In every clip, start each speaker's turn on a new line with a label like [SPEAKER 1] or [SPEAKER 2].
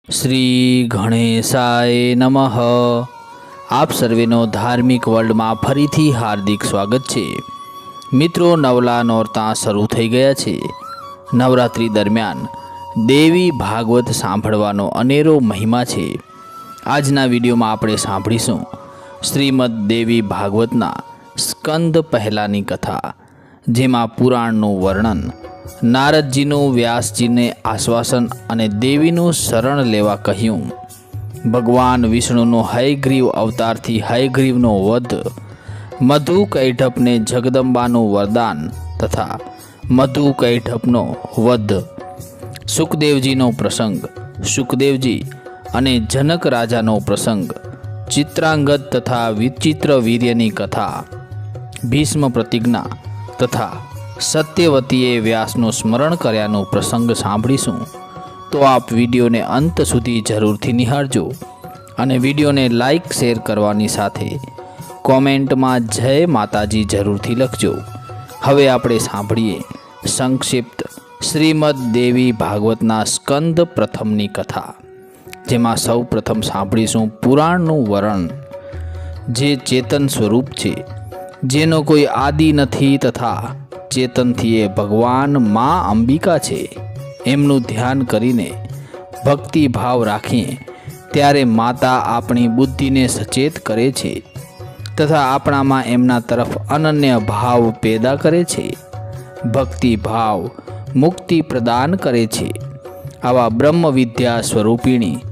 [SPEAKER 1] શ્રી ગણેશાય નમઃ। આપ સર્વેનો ધાર્મિક વર્લ્ડમાં ફરીથી હાર્દિક સ્વાગત છે। મિત્રો, નવલા નોરતા શરૂ થઈ ગયા છે। નવરાત્રિ દરમિયાન દેવી ભાગવત સાંભળવાનો અનેરો મહિમા છે। આજના વિડીયોમાં આપણે સાંભળીશું શ્રીમદ દેવી ભાગવતના સ્કંદ પહેલાની કથા, જેમાં પુરાણનું વર્ણન, નારદજીનું વ્યાસજીને આશ્વાસન અને દેવીનું શરણ લેવા કહ્યું, ભગવાન વિષ્ણુનો હયગ્રીવ અવતારથી હયગ્રીવનો વધ, મધુ કૈઢપને જગદંબાનું વરદાન તથા મધુ કૈઢપનો વધ, સુખદેવજીનો પ્રસંગ, સુખદેવજી અને જનક રાજાનો પ્રસંગ, ચિત્રાંગદ તથા વિચિત્ર વીર્યની કથા, ભીષ્મ પ્રતિજ્ઞા તથા સત્યવતીએ વ્યાસનું સ્મરણ કર્યાનો પ્રસંગ સાંભળીશું। તો આપ વિડીયોને અંત સુધી જરૂરથી નિહાળજો અને વિડીયોને લાઈક શેર કરવાની સાથે કોમેન્ટમાં જય માતાજી જરૂરથી લખજો। હવે આપણે સાંભળીએ સંક્ષિપ્ત શ્રીમદ દેવી ભાગવતના સ્કંદ પ્રથમની કથા, જેમાં સૌ પ્રથમ સાંભળીશું પુરાણનું વર્ણન, જે ચેતન સ્વરૂપ છે, જેનો કોઈ આદિ નથી તથા ચેતનથી એ ભગવાન મા અંબિકા છે। એમનું ધ્યાન કરીને ભક્તિભાવ રાખીએ ત્યારે માતા આપણી બુદ્ધિને સચેત કરે છે તથા આપણામાં એમના તરફ અનન્ય ભાવ પેદા કરે છે। ભક્તિભાવ મુક્તિ પ્રદાન કરે છે। આવા બ્રહ્મ વિદ્યા સ્વરૂપિણી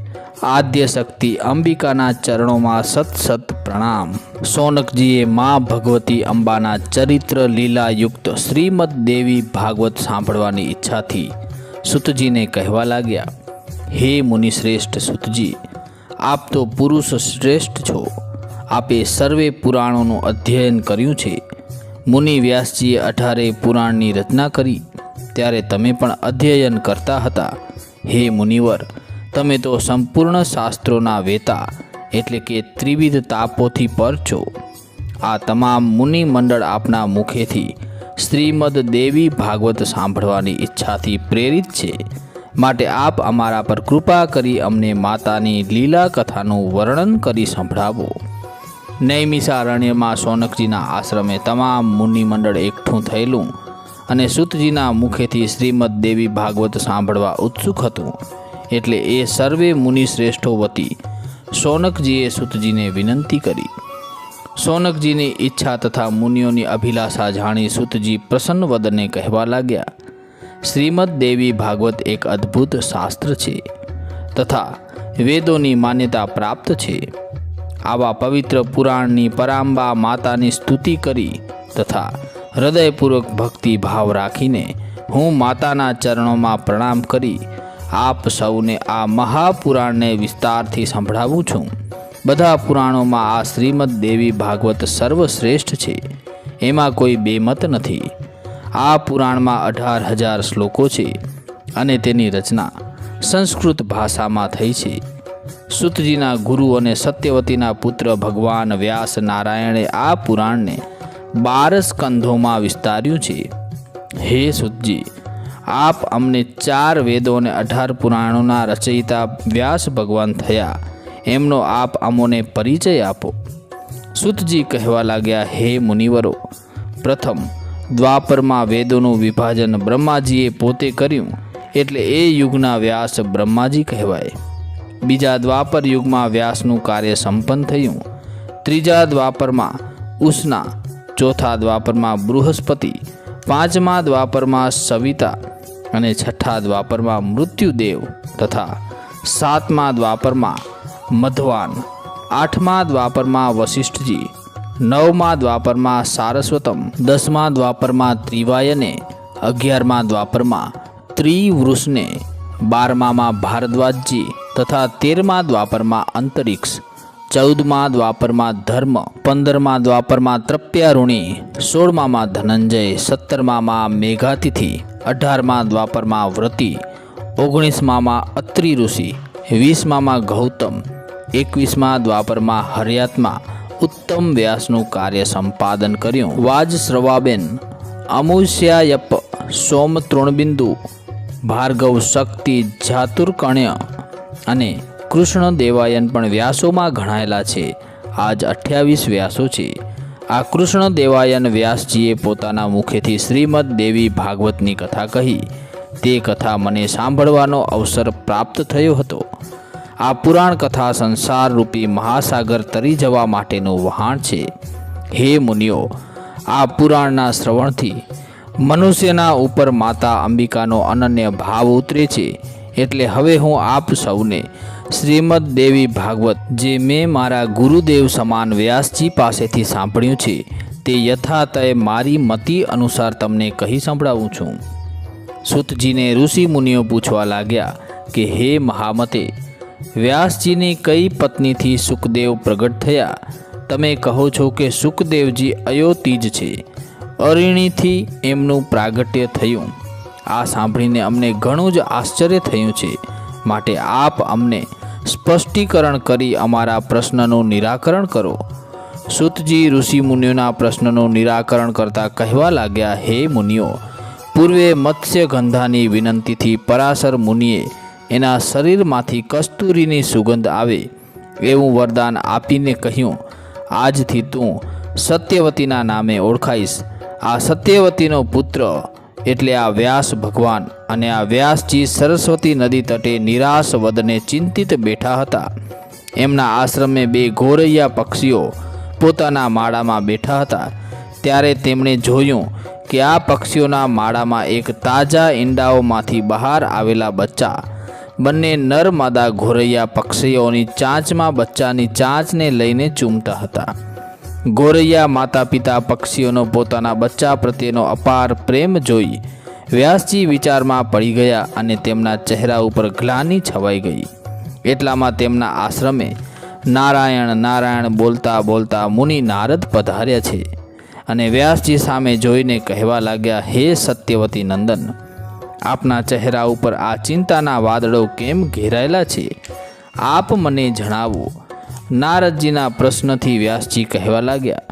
[SPEAKER 1] આદ્ય શક્તિ અંબિકાના ચરણોમાં સત સત પ્રણામ। સોનકજીએ મા ભગવતી અંબાના ચરિત્ર લીલાયુક્ત શ્રીમદ દેવી ભાગવત સાંભળવાની ઈચ્છાથી સુતજીને કહેવા લાગ્યા, હે મુનિશ્રેષ્ઠ સુતજી, આપ તો પુરુષ શ્રેષ્ઠ છો। આપે સર્વે પુરાણોનું અધ્યયન કર્યું છે। મુનિ વ્યાસજીએ 18 પુરાણની રચના કરી ત્યારે તમે પણ અધ્યયન કરતા હતા। હે મુનિવર, તમે તો સંપૂર્ણ શાસ્ત્રોના વેતા એટલે કે ત્રિવિધ તાપોથી પર છો। આ તમામ મુનિ મંડળ આપના મુખેથી શ્રીમદ દેવી ભાગવત સાંભળવાની ઈચ્છાથી પ્રેરિત છે, માટે આપ અમારા પર કૃપા કરી અમને માતાની લીલા કથાનું વર્ણન કરી સંભળાવો। નૈમિષારણ્યમાં સોનકજીના આશ્રમે તમામ મુનિ મંડળ એકઠું થયેલું અને સુતજીના મુખેથી શ્રીમદ દેવી ભાગવત સાંભળવા ઉત્સુક હતું, એટલે એ સર્વે મુનિશ્રેષ્ઠો વતી સોનકજીએ સુતજીને વિનંતી કરી। સોનકજીની ઈચ્છા તથા મુનિઓની અભિલાષા જાણી સુતજી પ્રસન્ન વદને કહેવા લાગ્યા, શ્રીમદ દેવી ભાગવત એક અદ્ભુત શાસ્ત્ર છે તથા વેદોની માન્યતા પ્રાપ્ત છે। આવા પવિત્ર પુરાણની પરાંબા માતાની સ્તુતિ કરી તથા હૃદયપૂર્વક ભક્તિ ભાવ રાખીને હું માતાના ચરણોમાં પ્રણામ કરી આપ સૌને આ મહાપુરાણને વિસ્તારથી સંભળાવું છું। બધા પુરાણોમાં આ શ્રીમદ દેવી ભાગવત સર્વશ્રેષ્ઠ છે, એમાં કોઈ બેમત નથી। આ પુરાણમાં 18,000 શ્લોકો છે અને તેની રચના સંસ્કૃત ભાષામાં થઈ છે। સુતજીના ગુરુ અને સત્યવતીના પુત્ર ભગવાન વ્યાસ નારાયણે આ પુરાણને 12 સ્કંધોમાં વિસ્તાર્યું છે। હે સુતજી, આપ અમને 4 વેદો અને 18 પુરાણોના રચયિતા વ્યાસ ભગવાન થયા, એમનો આપ અમોને પરિચય આપો। સુતજી કહેવા લાગ્યા, હે મુનિવરો, પ્રથમ દ્વાપરમાં વેદોનું વિભાજન બ્રહ્માજીએ પોતે કર્યું, એટલે એ યુગના વ્યાસ બ્રહ્માજી કહેવાય। બીજા દ્વાપર યુગમાં વ્યાસનું કાર્ય સંપન્ન થયું। ત્રીજા દ્વાપરમાં ઉષ્ણા, ચોથા દ્વાપરમાં બૃહસ્પતિ, પાંચમા દ્વાપરમાં સવિતા અને છઠ્ઠા દ્વાપરમાં મૃત્યુદેવ તથા સાતમા દ્વાપરમાં મધવાન, આઠમા દ્વાપરમાં વશિષ્ઠજી, નવમા દ્વાપરમાં સારસ્વતમ, 10મા દ્વાપરમાં ત્રિવાયને, 11મા દ્વાપરમાં ત્રિવૃષને, 12મામાં ભારદ્વાજજી તથા 13મા દ્વાપરમાં અંતરિક્ષ, 14મા દ્વાપરમાં ધર્મ, 15મા દ્વાપરમાં ત્રપ્યારુણી, 16મામાં ધનંજય, 17મામાં મેઘાતિથિ, 18મા દ્વાપરમાં વ્રતિ, 19મામાં અત્રિ ઋષિ, 20મામાં ગૌતમ, 21મા દ્વાપરમાં હર્યાત્મા ઉત્તમ વ્યાસનું કાર્ય સંપાદન કર્યું। વાજશ્રવાબેન, અમુષ્યાયપ, સોમ તૃણબિંદુ, ભાર્ગવ શક્તિ, જાતુર્કણ્ય, અને કૃષ્ણ દેવાયન પણ વ્યાસોમાં ગણાયેલા છે. આજ 28 વ્યાસો છે. આ કૃષ્ણ દેવાયન વ્યાસજીએ પોતાના મુખેથી શ્રીમદ દેવી ભાગવતની કથા કહી. તે કથા મને સાંભળવાનો અવસર પ્રાપ્ત થયો હતો. આ પુરાણ કથા સંસાર રૂપી મહાસાગર તરી જવા માટેનું વહાણ છે. હે મુનિઓ, આ પુરાણના શ્રવણથી મનુષ્યના ઉપર માતા અંબિકાનો અનન્ય ભાવ ઉતરે છે. એટલે હવે હું આપ સૌને શ્રીમદ દેવી ભાગવત, જે મેં મારા ગુરુદેવ સમાન વ્યાસજી પાસેથી સાંભળ્યું છે, તે યથાતય મારી મતિ અનુસાર તમને કહી સંભળાવું છું. સૂતજીને ઋષિ મુનિઓ પૂછવા લાગ્યા કે હે મહામતે, વ્યાસજીની કઈ પત્નીથી સુખદેવ પ્રગટ થયા? તમે કહો છો કે સુખદેવજી અયોતીજ છે, અરિણીથી એમનું પ્રાગટ્ય થયું. આ સાંભળીને અમને ઘણું જ આશ્ચર્ય થયું છે. માટે આપ અમને સ્પષ્ટીકરણ કરી અમારા પ્રશ્નનું નિરાકરણ કરો. સૂતજી ઋષિ મુનિઓના પ્રશ્નનું નિરાકરણ કરતા કહેવા લાગ્યા, હે મુનિઓ, પૂર્વે મત્સ્યગંધાની વિનંતીથી પરાશર મુનિએ એના શરીરમાંથી કસ્તુરીની સુગંધ આવે એવું વરદાન આપીને કહ્યું, આજથી તું સત્યવતીના નામે ઓળખાઈશ. આ સત્યવતીનો પુત્ર એટલે આ વ્યાસ ભગવાન. અને આ વ્યાસજી સરસ્વતી નદી તટે નિરાશ વદને ચિંતિત બેઠા હતા. એમના આશ્રમે 2 ગોરૈયા પક્ષીઓ પોતાના માળામાં બેઠા હતા. ત્યારે તેમણે જોયું કે આ પક્ષીઓના માળામાં એક તાજા ઈંડાઓમાંથી બહાર આવેલા બચ્ચા બંને નર માદા ગોરૈયા પક્ષીઓની ચાંચમાં બચ્ચાની ચાંચને લઈને ચૂમતા હતા. ગોરૈયા માતા પિતા પક્ષીઓનો પોતાના બચ્ચા પ્રત્યેનો અપાર પ્રેમ જોઈ વ્યાસજી વિચારમાં પડી ગયા અને તેમના ચહેરા ઉપર ગ્લાનિ છવાઈ ગઈ. એટલામાં તેમના આશ્રમે નારાયણ નારાયણ બોલતા બોલતા મુનિ નારદ પધાર્યા છે. અને વ્યાસજી સામે જોઈને કહેવા લાગ્યા, હે સત્યવતી નંદન, આપના ચહેરા ઉપર આ ચિંતાના વાદળો કેમ ઘેરાયેલા છે? આપ મને જણાવો. નારદજીના પ્રશ્નથી વ્યાસજી કહેવા લાગ્યા,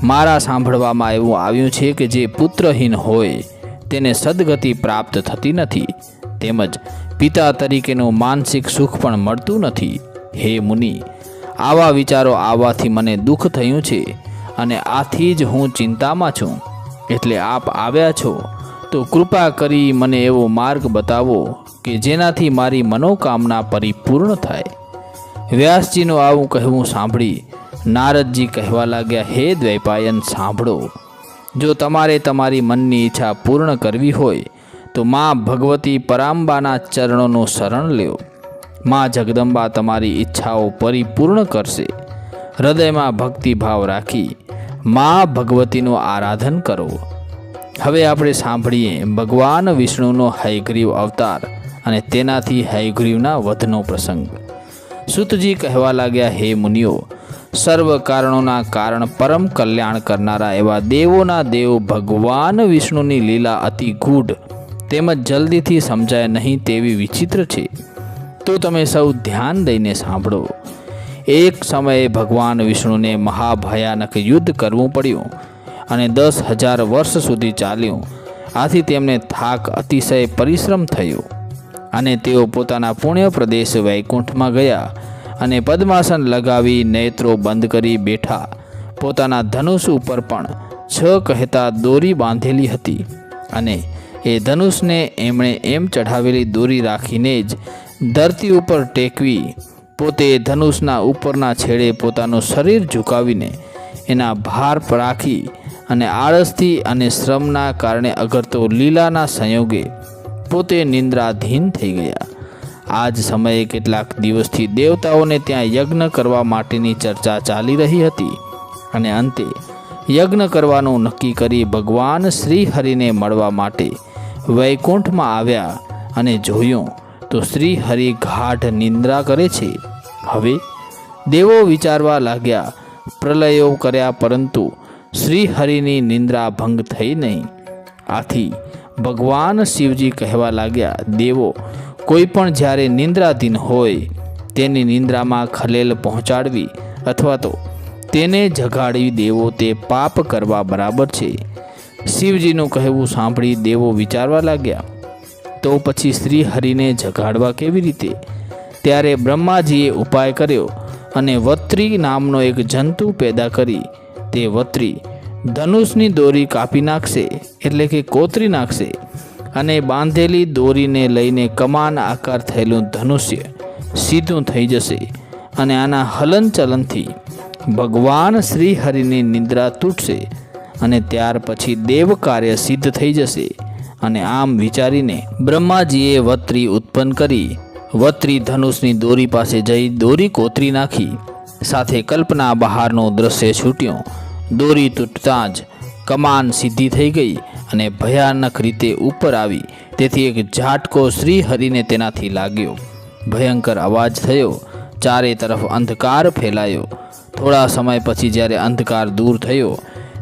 [SPEAKER 1] મારા સાંભળવામાં એવું આવ્યું છે કે જે પુત્રહીન હોય તેને સદગતિ પ્રાપ્ત થતી નથી, તેમજ પિતા તરીકેનું માનસિક સુખ પણ મળતું નથી. હે મુનિ, આવા વિચારો આવવાથી મને દુઃખ થયું છે અને આથી જ હું ચિંતામાં છું. એટલે આપ આવ્યા છો તો કૃપા કરી મને એવો માર્ગ બતાવો કે જેનાથી મારી મનોકામના પરિપૂર્ણ થાય. વ્યાસજીનું આવું કહેવું સાંભળી નારદજી કહેવા લાગ્યા, હે દ્વૈપાયન, સાંભળો. જો તમારે તમારી મનની ઈચ્છા પૂર્ણ કરવી હોય તો મા ભગવતી પરાંબાના ચરણોનું શરણ લ્યો. મા જગદંબા તમારી ઈચ્છાઓ પરિપૂર્ણ કરશે. હૃદયમાં ભક્તિભાવ રાખી મા ભગવતીનું આરાધન કરો. હવે આપણે સાંભળીએ ભગવાન વિષ્ણુનો હયગ્રીવ અવતાર અને તેનાથી હયગ્રીવના વધનો પ્રસંગ. સૂતજી કહેવા લાગ્યા, હે મુનિઓ, સર્વ કારણોના કારણ પરમ કલ્યાણ કરનારા એવા દેવોના દેવ ભગવાન વિષ્ણુની લીલા અતિ ગૂઢ તેમજ જલ્દીથી સમજાય નહીં તેવી વિચિત્ર છે. તો તમે સૌ ધ્યાન દઈને સાંભળો. એક સમયે ભગવાન વિષ્ણુને મહાભયાનક યુદ્ધ કરવું પડ્યું અને 10,000 વર્ષ સુધી ચાલ્યું. આથી તેમને થાક અતિશય પરિશ્રમ થયો અને તેઓ પોતાના પુણ્ય પ્રદેશ વૈકુંઠમાં ગયા અને પદ્માસન લગાવી નેત્રો બંધ કરી બેઠા. પોતાના ધનુષ ઉપર પણ 6 કહેતા દોરી બાંધેલી હતી અને એ ધનુષને એમણે એમ ચઢાવેલી દોરી રાખીને જ ધરતી ઉપર ટેકવી પોતે ધનુષના ઉપરના છેડે પોતાનું શરીર ઝુકાવીને એના ભાર રાખી અને આળસથી અને શ્રમના કારણે અગરતો લીલાના સંયોગે પોતે નિંદ્રાધીન થઈ ગયા. આ જ સમયે કેટલાક દિવસથી દેવતાઓને ત્યાં યજ્ઞ કરવા માટેની ચર્ચા ચાલી રહી હતી અને અંતે યજ્ઞ કરવાનું નક્કી કરી ભગવાન શ્રી હરિને મળવા માટે વૈકુંઠમાં આવ્યા અને જોયું તો શ્રી હરિ ગાઢ નિંદ્રા કરે છે. હવે દેવો વિચારવા લાગ્યા, પ્રલયો કર્યા પરંતુ શ્રી હરિની નિંદ્રા ભંગ થઈ નહીં. આથી ભગવાન શિવજી કહેવા લાગ્યા, દેવો કોઈ પણ જ્યારે નિંદ્રાધીન હોય તેની નિંદ્રામાં ખલેલ પહોંચાડવી અથવા તો તેને જગાડી દેવો તે પાપ કરવા બરાબર છે. શિવજીનું કહેવું સાંભળી દેવો વિચારવા લાગ્યા, તો પછી શ્રી હરિને જગાડવા કેવી રીતે? ત્યારે બ્રહ્માજીએ ઉપાય કર્યો અને વત્રી નામનો એક જંતુ પેદા કરી તે વત્રી ધનુષની દોરી કાપી નાખશે, એટલે કે કોતરી નાખશે, અને બાંધેલી દોરીને લઈને કમાન આકાર થયેલું ધનુષ્ય સીધું થઈ જશે અને આના હલનચલનથી ભગવાન શ્રી હરિની નિદ્રા તૂટશે અને ત્યાર પછી દેવ કાર્ય સિદ્ધ થઈ જશે. અને આમ વિચારીને બ્રહ્માજીએ વત્રી ઉત્પન્ન કરી. વત્રી ધનુષની દોરી પાસે જઈ દોરી કોતરી નાખી. સાથે કલ્પના બહારનું દ્રશ્ય છૂટ્યું. દોરી તૂટતાં જ કમાન સીધી થઈ ગઈ અને ભયાનક રીતે ઉપર આવી. તેથી એક ઝાટકો શ્રી હરિને તેનાથી લાગ્યો. ભયંકર અવાજ થયો. ચારે તરફ અંધકાર ફેલાયો. થોડા સમય પછી જ્યારે અંધકાર દૂર થયો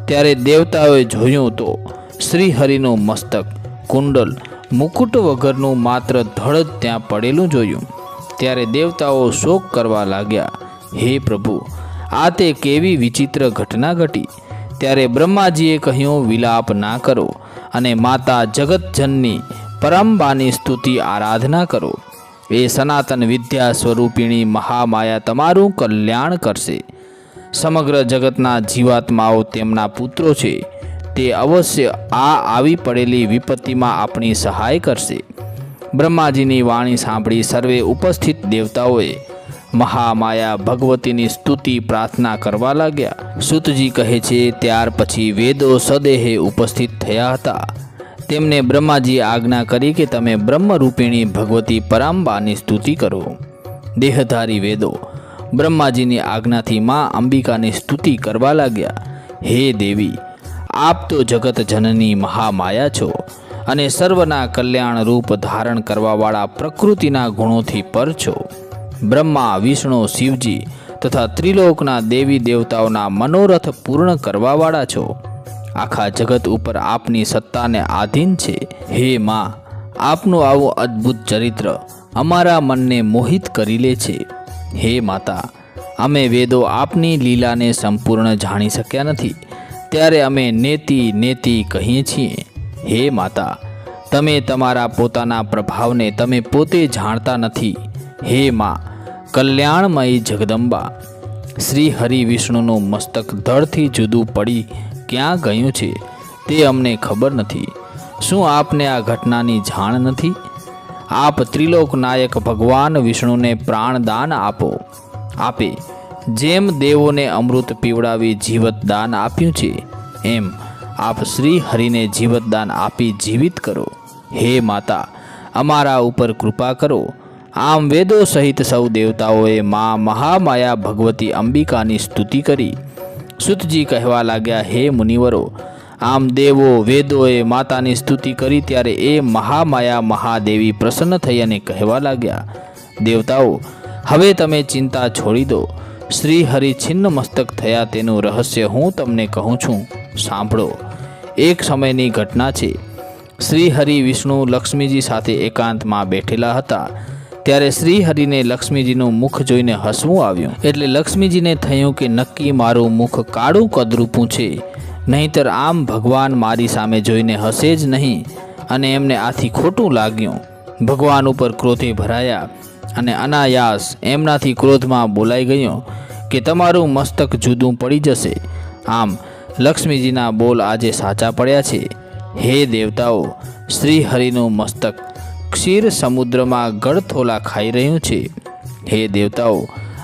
[SPEAKER 1] ત્યારે દેવતાઓએ જોયું તો શ્રી હરિનું મસ્તક, કુંડલ, મુકુટ વગરનું માત્ર ધડ જ ત્યાં પડેલું જોયું. ત્યારે દેવતાઓ શોક કરવા લાગ્યા. હે પ્રભુ, આ તે કેવી વિચિત્ર ઘટના ઘટી. ત્યારે બ્રહ્માજીએ કહ્યું, વિલાપ ના કરો અને માતા જગતજનની પરંબાની સ્તુતિ આરાધના કરો. એ સનાતન વિદ્યા સ્વરૂપિણી મહામાયા તમારું કલ્યાણ કરશે. સમગ્ર જગતના જીવાત્માઓ તેમના પુત્રો છે. તે અવશ્ય આવી પડેલી વિપત્તિમાં આપણી સહાય કરશે. બ્રહ્માજીની વાણી સાંભળી સર્વે ઉપસ્થિત દેવતાઓએ મહામાયા ભગવતીની સ્તુતિ પ્રાર્થના કરવા લાગ્યા. સૂતજી કહે છે, ત્યાર પછી વેદો સદેહે ઉપસ્થિત થયા હતા. તેમને બ્રહ્માજીએ આજ્ઞા કરી કે તમે બ્રહ્મરૂપિણી ભગવતી પરાંબાની સ્તુતિ કરો. દેહધારી વેદો બ્રહ્માજીની આજ્ઞાથી મા અંબિકાની સ્તુતિ કરવા લાગ્યા. હે દેવી, આપ તો જગત જનની મહામાયા છો અને સર્વના કલ્યાણ રૂપ ધારણ કરવાવાળા પ્રકૃતિના ગુણોથી પર છો. બ્રહ્મા, વિષ્ણુ, શિવજી તથા ત્રિલોકના દેવી દેવતાઓના મનોરથ પૂર્ણ કરવાવાળા છો. આખા જગત ઉપર આપની સત્તાને આધીન છે. હે મા, આપનું આવું અદ્ભુત ચરિત્ર અમારા મનને મોહિત કરી લે છે. હે માતા, અમે વેદો આપની લીલાને સંપૂર્ણ જાણી શક્યા નથી, ત્યારે અમે નેતિ નેતિ કહીએ છીએ. હે માતા, તમે તમારા પોતાના પ્રભાવને તમે પોતે જાણતા નથી. હે મા, કલ્યાણમયી જગદંબા, શ્રી હરિ વિષ્ણુનું મસ્તક ધડથી જુદું પડી ક્યાં ગયું છે તે અમને ખબર નથી. શું આપને આ ઘટનાની જાણ નથી? આપ ત્રિલોક નાયક ભગવાન વિષ્ણુને પ્રાણદાન આપો. આપે જેમ દેવોને અમૃત પીવડાવી જીવતદાન આપ્યું છે, એમ આપ શ્રી હરિને જીવતદાન આપી જીવિત કરો. હે માતા, અમારા ઉપર કૃપા કરો. આમ વેદો સહિત સૌ દેવતાઓએ મા મહામાયા ભગવતી અંબિકાની સ્તુતિ કરી. સૂતજી કહેવા લાગ્યા, હે મુનિવરો, આમ દેવો વેદોએ માતાની સ્તુતિ કરી ત્યારે એ મહામાયા મહાદેવી પ્રસન્ન થઈ અને કહેવા લાગ્યા, દેવતાઓ, હવે તમે ચિંતા છોડી દો. શ્રી હરિ છિન્ન મસ્તક થયા તેનું રહસ્ય હું તમને કહું છું, સાંભળો. એક સમયની ઘટના છે. શ્રી હરિ વિષ્ણુ લક્ષ્મીજી સાથે એકાંતમાં બેઠેલા હતા. ત્યારે શ્રી હરિને લક્ષ્મીજીનું મુખ જોઈને હસવું આવ્યું. એટલે લક્ષ્મીજીને થયું કે નક્કી મારું મુખ કાળું કદરૂપું છે, નહીંતર આમ ભગવાન મારી સામે જોઈને હસે જ નહીં. અને એમને આથી ખોટું લાગ્યું. ભગવાન ઉપર ક્રોધે ભરાયા અને અનાયાસ એમનાથી ક્રોધમાં બોલાઈ ગયો કે તમારું મસ્તક જુદું પડી જશે. આમ લક્ષ્મીજીના બોલ આજે સાચા પડ્યા છે. હે દેવતાઓ, શ્રી હરિનું મસ્તક ક્ષીર સમુદ્રમાં ગળથોલા ખાઈ રહ્યું છે. હે દેવતાઓ,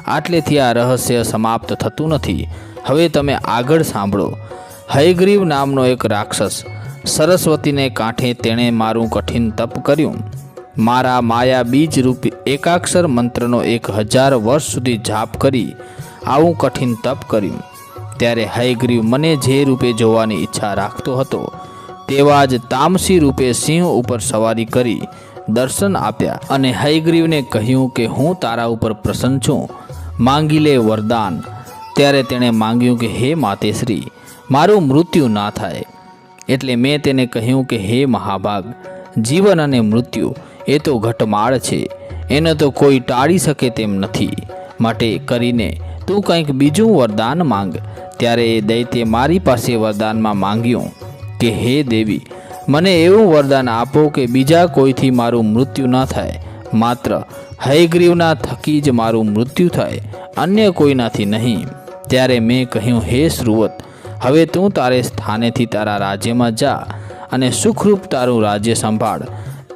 [SPEAKER 1] આટલેથી આ રહસ્ય સમાપ્ત થતું નથી. હવે તમે આગળ સાંભળો. હયગ્રીવ નામનો એક રાક્ષસ સરસ્વતીને કાંઠે તેણે મારું કઠિન તપ કર્યું. મારા માયા બીજ રૂપ એકાક્ષર મંત્રનો 1000 વર્ષ સુધી જાપ કરી આવું કઠિન તપ કર્યું. ત્યારે હયગ્રીવ મને જે રૂપે જોવાની ઈચ્છા રાખતો હતો તેવા જ તામસી રૂપે સિંહ ઉપર સવારી કરી દર્શન આપ્યા અને હયગ્રીવને કહ્યું કે હું તારા ઉપર પ્રસન્ન છું, માંગી લે વરદાન. ત્યારે તેણે માંગ્યું કે હે માતેશ્રી, મારું મૃત્યુ ના થાય. એટલે મેં તેને કહ્યું કે હે મહાભાગ, જીવન અને મૃત્યુ એ તો ઘટમાળ છે, એને તો કોઈ ટાળી શકે તેમ નથી. માટે કરીને તું કંઈક બીજું વરદાન માંગ. ત્યારે એ દૈત્ય મારી પાસે વરદાનમાં માંગ્યું કે હે દેવી, મને એવું વરદાન આપો કે બીજા કોઈથી મારું મૃત્યુ ન થાય, માત્ર હયગ્રીવના થકી જ મારું મૃત્યુ થાય, અન્ય કોઈનાથી નહીં. ત્યારે મેં કહ્યું, હે શ્રુવત, હવે તું તારે સ્થાનેથી તારા રાજ્યમાં જા અને સુખરૂપ તારું રાજ્ય સંભાળ.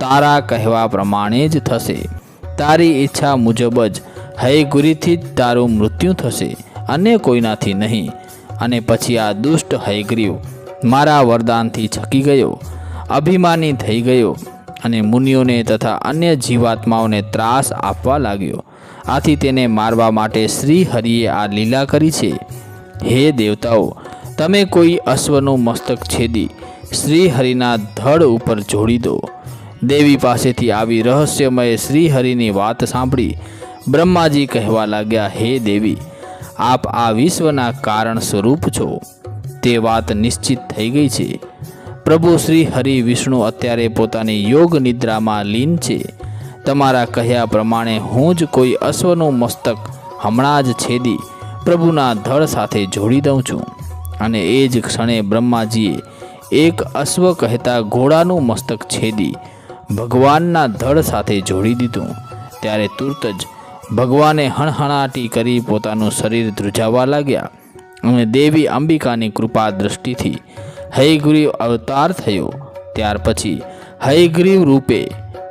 [SPEAKER 1] તારા કહેવા પ્રમાણે જ થશે. તારી ઈચ્છા મુજબ જ હયગ્રીવથી જ તારું મૃત્યુ થશે, અન્ય કોઈનાથી નહીં. અને પછી આ દુષ્ટ હયગ્રીવ મારા વરદાનથી છકી ગયો, અભિમાની થઈ ગયો અને મુનિઓને તથા અન્ય જીવાત્માઓને ત્રાસ આપવા લાગ્યો. આથી તેને મારવા માટે શ્રી હરિએ આ લીલા કરી છે. હે દેવતાઓ, તમે કોઈ અશ્વનું મસ્તક છેદી શ્રી હરિના ધડ ઉપર જોડી દો. દેવી પાસેથી આવી રહસ્યમય શ્રી હરિની વાત સાંભળી બ્રહ્માજી કહેવા લાગ્યા, હે દેવી, આપ આ વિશ્વના કારણ સ્વરૂપ છો. તે વાત નિશ્ચિત થઈ ગઈ છે. પ્રભુ શ્રી હરિ વિષ્ણુ અત્યારે પોતાની યોગ નિદ્રામાં લીન છે. તમારા કહ્યા પ્રમાણે હું જ કોઈ અશ્વનું મસ્તક હમણાં જ છેદી પ્રભુના ધડ સાથે જોડી દઉં છું. અને એ જ ક્ષણે બ્રહ્માજીએ એક અશ્વ કહેતા ઘોડાનું મસ્તક છેદી ભગવાનના ધડ સાથે જોડી દીધું. ત્યારે તુરત જ ભગવાને હણહણાટી કરી પોતાનું શરીર ધ્રુજાવા લાગ્યા અને દેવી અંબિકાની કૃપા દૃષ્ટિથી હયગ્રીવ અવતાર થયો. ત્યાર પછી હયગ્રીવ રૂપે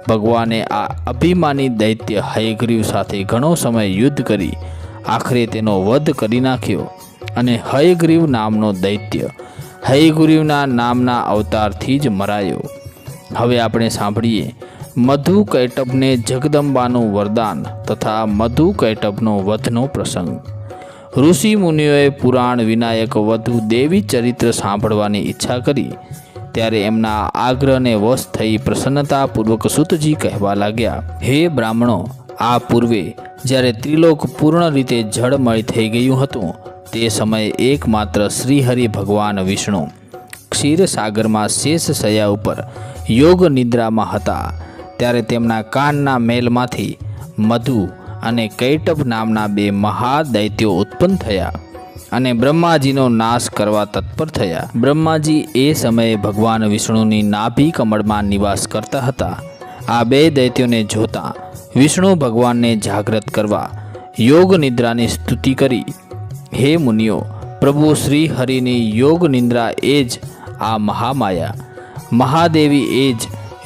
[SPEAKER 1] ભગવાને આ અભિમાની દૈત્ય હયગ્રીવ સાથે ઘણો સમય યુદ્ધ કરી આખરે તેનો વધ કરી નાખ્યો. અને હયગ્રીવ નામનો દૈત્ય હયગ્રીવના નામના અવતારથી જ મરાયો. હવે આપણે સાંભળીએ મધુ કૈટભને જગદંબાનું વરદાન તથા મધુ કૈટભનો વધનો પ્રસંગ. ઋષિ મુનિઓએ પુરાણ વિનાયક વધુ દેવી ચરિત્ર સાંભળવાની ઈચ્છા કરી. ત્યારે એમના આગ્રહને વશ થઈ પ્રસન્નતાપૂર્વક સૂતજી કહેવા લાગ્યા, હે બ્રાહ્મણો, આ પૂર્વે જ્યારે ત્રિલોક પૂર્ણ રીતે જળમય થઈ ગયું હતું તે સમયે એકમાત્ર શ્રીહરિ ભગવાન વિષ્ણુ ક્ષીરસાગરમાં શેષ શૈયા ઉપર યોગ નિદ્રામાં હતા. ત્યારે તેમના કાનના મેલમાંથી મધુ અને કૈટભ નામના બે મહાદૈત્યો ઉત્પન્ન થયા અને બ્રહ્માજીનો નાશ કરવા તત્પર થયા. બ્રહ્માજી એ સમયે ભગવાન વિષ્ણુની નાભી કમળમાં નિવાસ કરતા હતા. આ બે દૈત્યોને જોતા વિષ્ણુ ભગવાનને જાગૃત કરવા યોગ નિદ્રાની સ્તુતિ કરી, હે મુનિઓ, પ્રભુ શ્રી હરિની યોગ નિદ્રા એ જ આ મહામાયા, મહાદેવી એ જ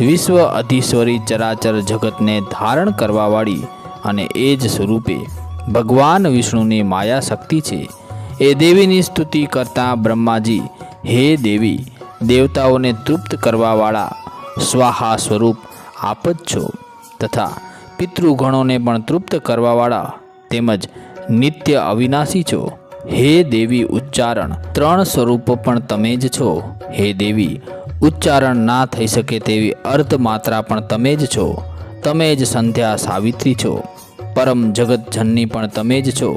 [SPEAKER 1] વિશ્વ અધીશ્વરી ચરાચર જગતને ધારણ કરવાવાળી અને એ જ સ્વરૂપે ભગવાન વિષ્ણુની માયા શક્તિ છે. એ દેવીની સ્તુતિ કરતા બ્રહ્માજી, હે દેવી, દેવતાઓને તૃપ્ત કરવાવાળા સ્વાહા સ્વરૂપ આપ જ છો તથા પિતૃગણોને પણ તૃપ્ત કરવાવાળા તેમજ નિત્ય અવિનાશી છો. હે દેવી ઉચ્ચારણ, ત્રણ સ્વરૂપો પણ તમે જ છો. હે દેવી, ઉચ્ચારણ ના થઈ શકે તેવી અર્ધ માત્રા પણ તમે જ છો. તમે જ સંધ્યા સાવિત્રી છો. પરમ જગત જનની પણ તમે જ છો.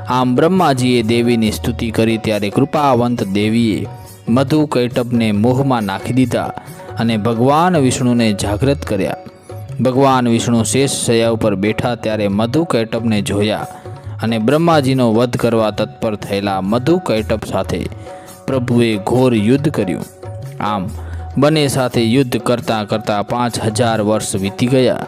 [SPEAKER 1] આમ બ્રહ્માજીએ દેવીની સ્તુતિ કરી ત્યારે કૃપાવંત દેવીએ મધુ કૈટભને મોહમાં નાખી દીધા અને ભગવાન વિષ્ણુને જાગૃત કર્યા. ભગવાન વિષ્ણુ શેષ શૈયા ઉપર બેઠા ત્યારે મધુ કૈટભને જોયા અને બ્રહ્માજીનો વધ કરવા તત્પર થયેલા મધુ કૈટભ સાથે પ્રભુએ ઘોર યુદ્ધ કર્યું. આમ બંને સાથે યુદ્ધ કરતાં કરતાં 5000 વર્ષ વીતી ગયા.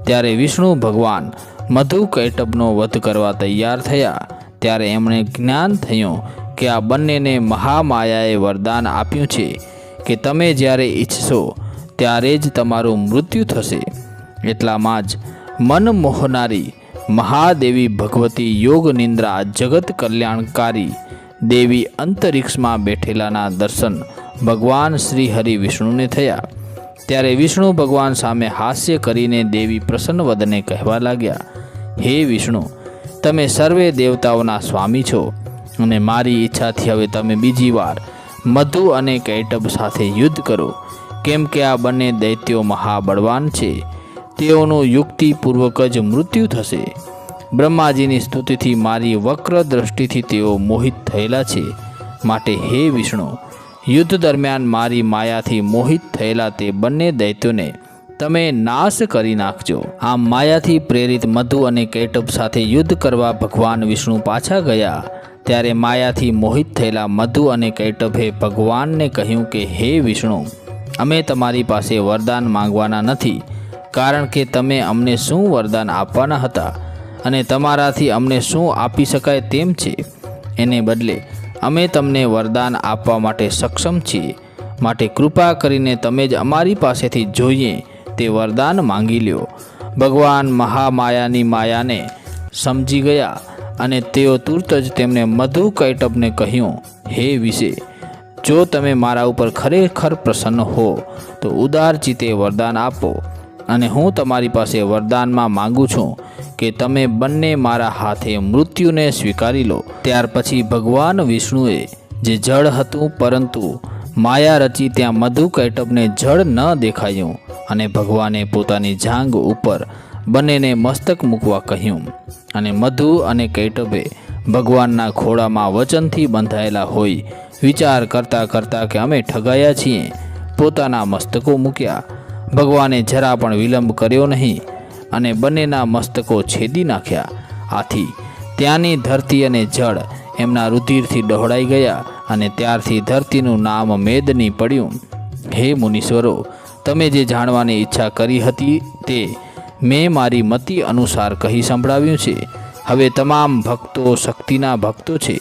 [SPEAKER 1] ત્યારે વિષ્ણુ ભગવાન મધુ કૈટભનો વધ કરવા તૈયાર થયા. ત્યારે એમણે જ્ઞાન થયું કે આ બંનેને મહામાયાએ વરદાન આપ્યું છે કે તમે જ્યારે ઈચ્છશો ત્યારે જ તમારું મૃત્યુ થશે. એટલામાં જ મન મોહનારી મહાદેવી ભગવતી યોગ નિંદ્રા જગત કલ્યાણકારી દેવી અંતરિક્ષમાં બેઠેલાના દર્શન ભગવાન શ્રી હરિ વિષ્ણુને થયા. ત્યારે વિષ્ણુ ભગવાન સામે હાસ્ય કરીને દેવી પ્રસન્ન વદને કહેવા લાગ્યા, હે વિષ્ણુ, તમે સર્વે દેવતાઓના સ્વામી છો અને મારી ઈચ્છાથી હવે તમે બીજી વાર મધુ અને કૈટભ સાથે યુદ્ધ કરો. કેમ કે આ બંને દૈત્યો મહાબળવાન છે. તેઓનું યુક્તિપૂર્વક જ મૃત્યુ થશે. બ્રહ્માજીની સ્તુતિથી મારી વક્ર દ્રષ્ટિથી તેઓ મોહિત થયેલા છે. માટે હે વિષ્ણુ, યુદ્ધ દરમિયાન મારી માયાથી મોહિત થયેલા તે બંને દૈત્યોને તમે નાશ કરી નાખજો. આમ માયાથી પ્રેરિત મધુ અને કૈટભ સાથે યુદ્ધ કરવા ભગવાન વિષ્ણુ પાછા ગયા. ત્યારે માયાથી મોહિત થયેલા મધુ અને કૈટભે ભગવાનને કહ્યું કે હે વિષ્ણુ, અમે તમારી પાસે વરદાન માંગવાના નથી, કારણ કે તમે અમને શું વરદાન આપવાના હતા અને તમારાથી અમને શું આપી શકાય તેમ છે. એને બદલે અમે તમને વરદાન આપવા માટે સક્ષમ છીએ. માટે કૃપા કરીને તમે જ અમારી પાસેથી જોઈએ તે વરદાન માંગી લ્યો. ભગવાન મહામાયાની માયાને સમજી ગયા અને તેઓ તુરત જ તેમને મધુ કૈટભને કહ્યું, હે વિશે, જો તમે મારા ઉપર ખરેખર પ્રસન્ન હો તો ઉદાર ચિત્તે વરદાન આપો. અને હું તમારી પાસે વરદાનમાં માંગુ છું કે તમે બંને મારા હાથે મૃત્યુને સ્વીકારી લો. ત્યાર પછી ભગવાન વિષ્ણુએ જે જળ હતું પરંતુ માયા રચી ત્યાં મધુ કૈટભને જળ ન દેખાયું અને ભગવાને પોતાની જાંઘ ઉપર બંનેને મસ્તક મૂકવા કહ્યું. અને મધુ અને કૈટભે ભગવાનના ખોળામાં વચનથી બંધાયેલા હોય વિચાર કરતાં કરતાં કે અમે ઠગાયા છીએ, પોતાના મસ્તકો મૂક્યા. ભગવાને જરા પણ વિલંબ કર્યો નહીં અને બંનેના મસ્તકો છેદી નાખ્યા. આથી ત્યાંની ધરતી અને જળ એમના રુધિરથી ડહોળાઈ ગયા અને ત્યારથી ધરતીનું નામ મેદની પડ્યું. હે મુનીશ્વરો, તમે જે જાણવાની ઈચ્છા કરી હતી તે મેં મારી મતિ અનુસાર કહી સંભળાવ્યું છે. હવે તમામ ભક્તો શક્તિના ભક્તો છે,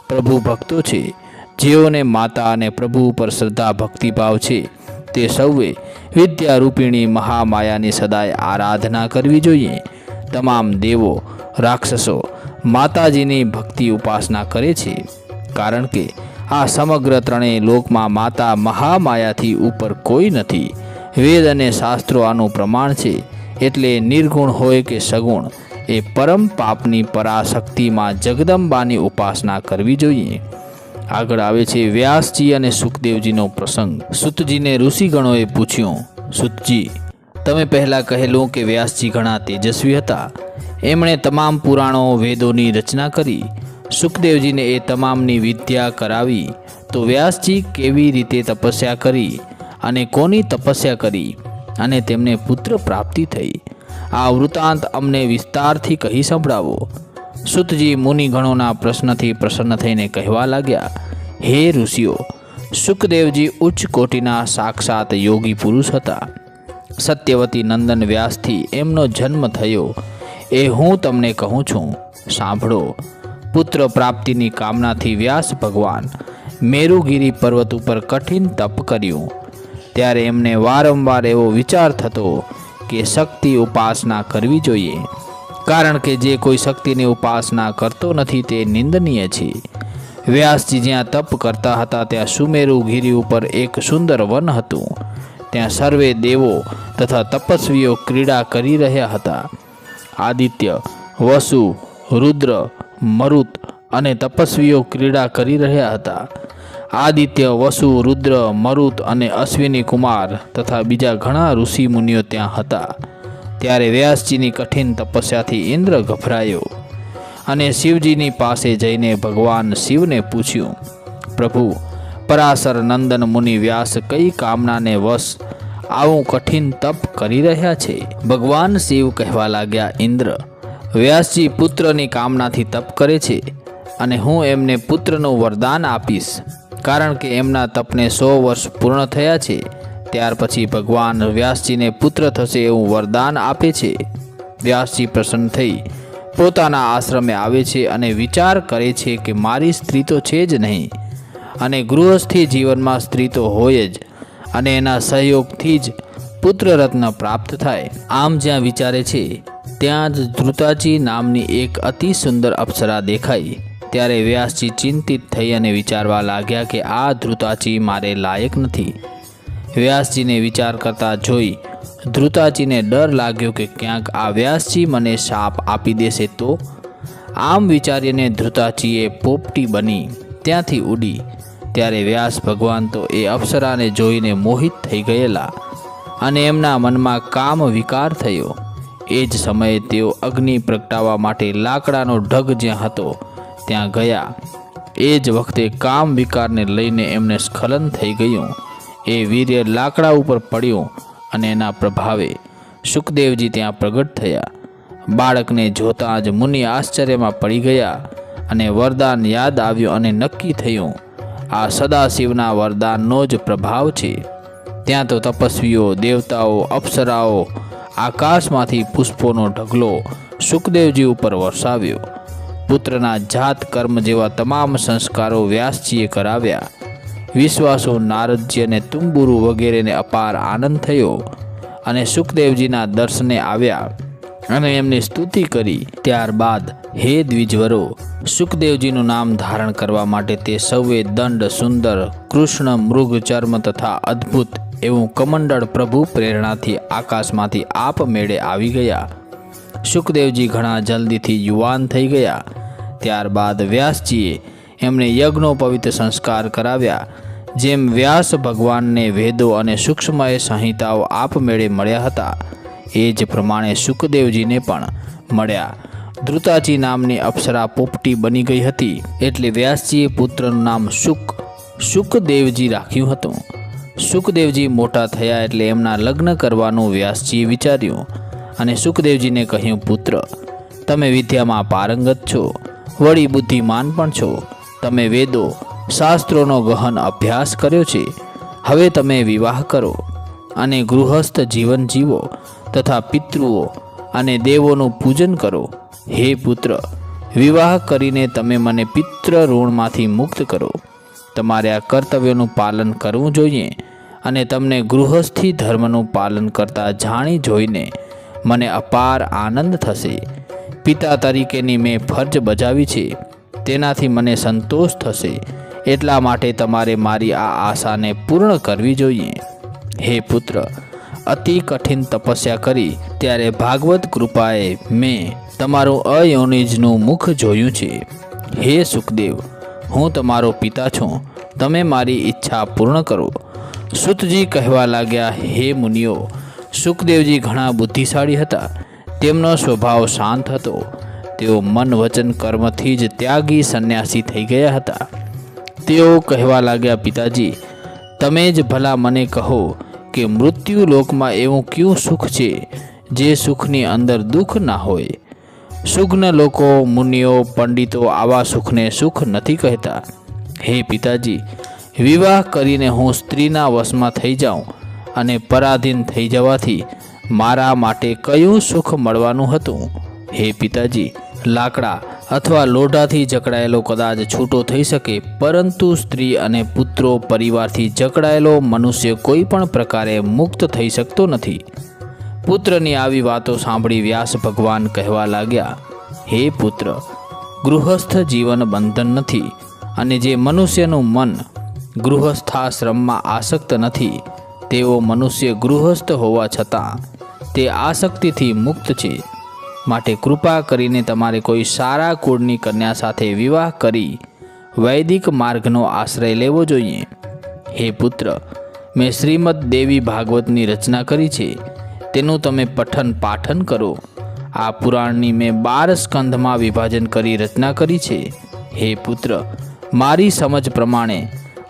[SPEAKER 1] પ્રભુ ભક્તો છે. જેઓને માતા અને પ્રભુ ઉપર શ્રદ્ધા ભક્તિભાવ છે તે સૌએ વિદ્યારૂપિણી મહામાયાની સદાય આરાધના કરવી જોઈએ. તમામ દેવો રાક્ષસો માતાજીની ભક્તિ ઉપાસના કરે છે, કારણ કે આ સમગ્ર ત્રણેય લોકમાં માતા મહામાયાથી ઉપર કોઈ નથી. વેદ અને શાસ્ત્રો આનું પ્રમાણ છે. એટલે નિર્ગુણ હોય કે સગુણ, એ પરમ પાપની પરાશક્તિમાં જગદંબાની ઉપાસના કરવી જોઈએ. આગળ આવે છે વ્યાસજી અને સુખદેવજીનો પ્રસંગ. સુતજીને ઋષિગણોએ પૂછ્યું, સુતજી, તમે પહેલાં કહેલું કે વ્યાસજી ઘણા તેજસ્વી હતા. એમણે તમામ પુરાણો વેદોની રચના કરી. સુખદેવજીને એ તમામની વિદ્યા કરાવી, તો વ્યાસજી કેવી રીતે તપસ્યા કરી અને કોની તપસ્યા કરી અને તેમને પુત્ર પ્રાપ્તિ થઈ? આ વૃત્તાંત અમને વિસ્તારથી કહી સંભળાવો. સુતજી મુનિગણોના પ્રશ્નથી પ્રસન્ન થઈને કહેવા લાગ્યા, હે ઋષિઓ, સુખદેવજી ઉચ્ચ કોટીના સાક્ષાત યોગી પુરુષ હતા. સત્યવતી નંદન વ્યાસથી એમનો જન્મ થયો એ હું તમને કહું છું, સાંભળો. પુત્ર પ્રાપ્તિની કામનાથી વ્યાસ ભગવાન મેરુગીરી પર્વત ઉપર કઠિન તપ કર્યું. ત્યારે એમને વારંવાર એવો વિચાર થતો કે શક્તિ ઉપાસના કરવી જોઈએ, કારણ કે જે કોઈ શક્તિની ઉપાસના કરતો નથી તે નિંદનીય છે. વ્યાસજી જ્યાં તપ કરતા હતા ત્યાં સુમેરુ ગીરી ઉપર એક સુંદર વન હતું. ત્યાં સર્વે દેવો તથા તપસ્વીઓ ક્રીડા કરી રહ્યા હતા. આદિત્ય, વસુ, રુદ્ર, મરુત અને તપસ્વીઓ ક્રીડા કરી રહ્યા હતા. આદિત્ય, વસુ, રુદ્ર, મરુત અને અશ્વિની કુમાર તથા બીજા ઘણા ઋષિ મુનિઓ ત્યાં હતા. ત્યારે વ્યાસજીની કઠિન તપસ્યાથી ઇન્દ્ર ગભરાયો અને શિવજીની પાસે જઈને ભગવાન શિવને પૂછ્યું, પ્રભુ, પરાશર નંદન મુનિ વ્યાસ કઈ કામનાને વશ આવું કઠિન તપ કરી રહ્યા છે? ભગવાન શિવ કહેવા લાગ્યા, ઇન્દ્ર, વ્યાસજી પુત્રની કામનાથી તપ કરે છે અને હું એમને પુત્રનું વરદાન આપીશ, કારણ કે એમના તપને 100 વર્ષ પૂર્ણ થયા છે. ત્યાર પછી ભગવાન વ્યાસજીને પુત્ર થશે એવું વરદાન આપે છે. વ્યાસજી પ્રસન્ન થઈ પોતાના આશ્રમે આવે છે અને વિચાર કરે છે કે મારી સ્ત્રી તો છે જ નહીં અને ગૃહસ્થી જીવનમાં સ્ત્રી તો હોય જ અને એના સહયોગથી જ પુત્ર રત્ન પ્રાપ્ત થાય. આમ જ્યાં વિચારે છે ત્યાં જ ધ્રુતાજી નામની એક અતિ સુંદર અપ્સરા દેખાઈ. ત્યારે વ્યાસજી ચિંતિત થઈ અને વિચારવા લાગ્યા કે આ ધ્રુતાજી મારે લાયક નથી. વ્યાસજીને વિચાર કરતા જોઈ ધ્રુતાજીને ડર લાગ્યો કે ક્યાંક આ વ્યાસજી મને શાપ આપી દેશે તો. આમ વિચારીને ધ્રુતાજીએ પોપટી બની ત્યાંથી ઉડી. ત્યારે વ્યાસ ભગવાન તો એ અપ્સરાને જોઈને મોહિત થઈ ગયેલા અને એમના મનમાં કામ વિકાર થયો. એ જ સમયે તેઓ અગ્નિ પ્રગટાવવા માટે લાકડાનો ઢગ જ્યાં હતો ત્યાં ગયા. એ જ વખતે કામ વિકારને લઈને એમને સ્ખલન થઈ ગયું. એ વીર્ય લાકડા ઉપર પડ્યું અને એના પ્રભાવે સુખદેવજી ત્યાં પ્રગટ થયા. બાળકને જોતાં જ મુનિ આશ્ચર્યમાં પડી ગયા અને વરદાન યાદ આવ્યું અને નક્કી થયું આ સદાશિવના વરદાનનો જ પ્રભાવ છે. ત્યાં તો તપસ્વીઓ, દેવતાઓ, અપ્સરાઓ આકાશમાંથી પુષ્પોનો ઢગલો સુખદેવજી ઉપર વરસાવ્યો. પુત્રના જાત કર્મ જેવા તમામ સંસ્કારો વ્યાસજીએ કરાવ્યા. વિશ્વાસો, નારદજી અને તુંબુરુ વગેરેને અપાર આનંદ થયો અને સુખદેવજીના દર્શને આવ્યા અને એમની સ્તુતિ કરી. ત્યારબાદ હે દ્વિજવરો, સુખદેવજીનું નામ ધારણ કરવા માટે તે સૌએ દંડ, સુંદર, કૃષ્ણ, મૃગ ચર્મ તથા અદ્ભુત એવું કમંડળ પ્રભુ પ્રેરણાથી આકાશમાંથી આપમેળે આવી ગયા. સુખદેવજી ઘણા જલ્દીથી યુવાન થઈ ગયા. ત્યારબાદ વ્યાસજીએ એમને યજ્ઞોપવિત સંસ્કાર કરાવ્યા. જેમ વ્યાસ ભગવાનને વેદો અને સૂક્ષ્મય સંહિતાઓ આપમેળે મળ્યા હતા, એ જ પ્રમાણે સુખદેવજીને પણ મળ્યા. ધ્રુતાચી નામની અપ્સરા પોપટી બની ગઈ હતી, એટલે વ્યાસજીએ પુત્રનું નામ સુખદેવજી રાખ્યું હતું. સુખદેવજી મોટા થયા એટલે એમના લગ્ન કરવાનું વ્યાસજીએ વિચાર્યું અને સુખદેવજીને કહ્યું, પુત્ર, તમે વિદ્યામાં પારંગત છો, વળી બુદ્ધિમાન પણ છો. તમે વેદો, શાસ્ત્રોનો ગહન અભ્યાસ કર્યો છે. હવે તમે વિવાહ કરો અને ગૃહસ્થ જીવન જીવો તથા પિતૃઓ અને દેવોનું પૂજન કરો. હે પુત્ર, વિવાહ કરીને તમે મને પિતૃ ઋણમાંથી મુક્ત કરો. તમારે આ કર્તવ્યોનું પાલન કરવું જોઈએ અને તમને ગૃહસ્થી ધર્મનું પાલન કરતા જાણી જોઈને મને અપાર આનંદ થશે. પિતા તરીકેની મેં ફરજ બજાવી છે, તેનાથી મને સંતોષ થશે. એટલા માટે તમારે મારી આ આશાને પૂર્ણ કરવી જોઈએ. હે પુત્ર, અતિ કઠિન તપસ્યા કરી ત્યારે ભાગવત કૃપાએ મેં તમારું અયોનિજનું મુખ જોયું છે. હે સુખદેવ, હું તમારો પિતા છું, તમે મારી ઈચ્છા પૂર્ણ કરો. સુતજી કહેવા લાગ્યા, હે મુનિઓ, સુખદેવજી ઘણા બુદ્ધિશાળી હતા. તેમનો સ્વભાવ શાંત હતો. તેઓ મન, વચન, કર્મથી જ ત્યાગી સંન્યાસી થઈ ગયા હતા. તેઓ કહેવા લાગ્યા, પિતાજી, તમે જ ભલા મને કહો કે મૃત્યુ લોકમાં એવું કયું સુખ છે જે સુખની અંદર દુઃખ ના હોય? સુજ્ઞ લોકો, મુનિઓ, પંડિતો આવા સુખને સુખ નથી કહેતા. હે પિતાજી, વિવાહ કરીને હું સ્ત્રીના વશમાં થઈ જાઉં અને પરાધીન થઈ જવાથી મારા માટે કયું સુખ મળવાનું હતું? હે પિતાજી, લાકડા અથવા લોઢાથી જકડાયેલો કદાચ છૂટો થઈ શકે, પરંતુ સ્ત્રી અને પુત્રો, પરિવારથી જકડાયેલો મનુષ્ય કોઈ પણ પ્રકારે મુક્ત થઈ શકતો નથી. પુત્રની આવી વાતો સાંભળી વ્યાસ ભગવાન કહેવા લાગ્યા, હે પુત્ર, ગૃહસ્થ જીવન બંધન નથી અને જે મનુષ્યનું મન ગૃહસ્થાશ્રમમાં આસક્ત નથી, તેવો મનુષ્ય ગૃહસ્થ હોવા છતાં તે આસક્તિથી મુક્ત છે. માટે કૃપા કરીને તમારે કોઈ સારા કુળની કન્યા સાથે વિવાહ કરી વૈદિક માર્ગનો આશ્રય લેવો જોઈએ. હે પુત્ર, મેં શ્રીમદ દેવી ભાગવતની રચના કરી છે, તેનું તમે પઠન પાઠન કરો. આ પુરાણની મેં 12 સ્કંધમાં વિભાજન કરી રચના કરી છે. હે પુત્ર, મારી સમજ પ્રમાણે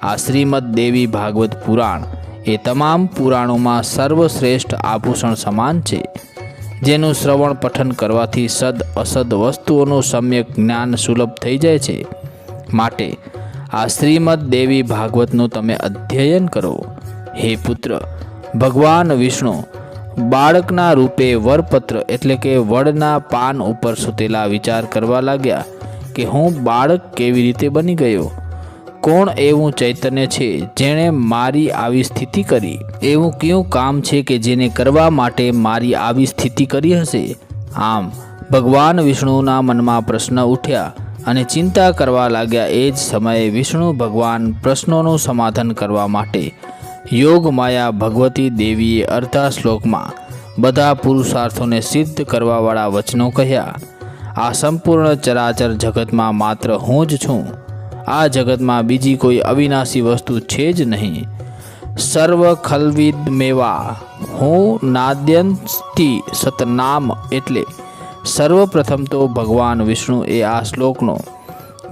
[SPEAKER 1] આ શ્રીમદ દેવી ભાગવત પુરાણ એ તમામ પુરાણોમાં સર્વશ્રેષ્ઠ આભૂષણ સમાન છે, જેનું શ્રવણ પઠન કરવાથી સદ અસદ વસ્તુઓનું સમ્યક જ્ઞાન સુલભ થઈ જાય છે. માટે આ શ્રીમદ દેવી ભાગવતનું તમે અધ્યયન કરો. હે પુત્ર, ભગવાન વિષ્ણુ બાળકના રૂપે વરપત્ર એટલે કે વડના પાન ઉપર સૂતેલા વિચાર કરવા લાગ્યા કે હું બાળક કેવી રીતે બની ગયો? કોણ એવું ચૈતન્ય છે જેણે મારી આવી સ્થિતિ કરી? એવું કયું કામ છે કે જેને કરવા માટે મારી આવી સ્થિતિ કરી હશે? આમ ભગવાન વિષ્ણુના મનમાં પ્રશ્ન ઉઠ્યા અને ચિંતા કરવા લાગ્યા. એ જ સમયે વિષ્ણુ ભગવાન પ્રશ્નોનું સમાધાન કરવા માટે યોગમાયા ભગવતી દેવીએ અર્ધા શ્લોકમાં બધા પુરુષાર્થોને સિદ્ધ કરવાવાળા વચનો કહ્યા. આ સંપૂર્ણ ચરાચર જગતમાં માત્ર હું જ છું. આ જગતમાં બીજી કોઈ અવિનાશી વસ્તુ છે જ નહીં. સર્વ ખલ્વિદ મેવા હું નાદ્યંતિ સતનામ. એટલે સર્વપ્રથમ તો ભગવાન વિષ્ણુ એ આ શ્લોકનો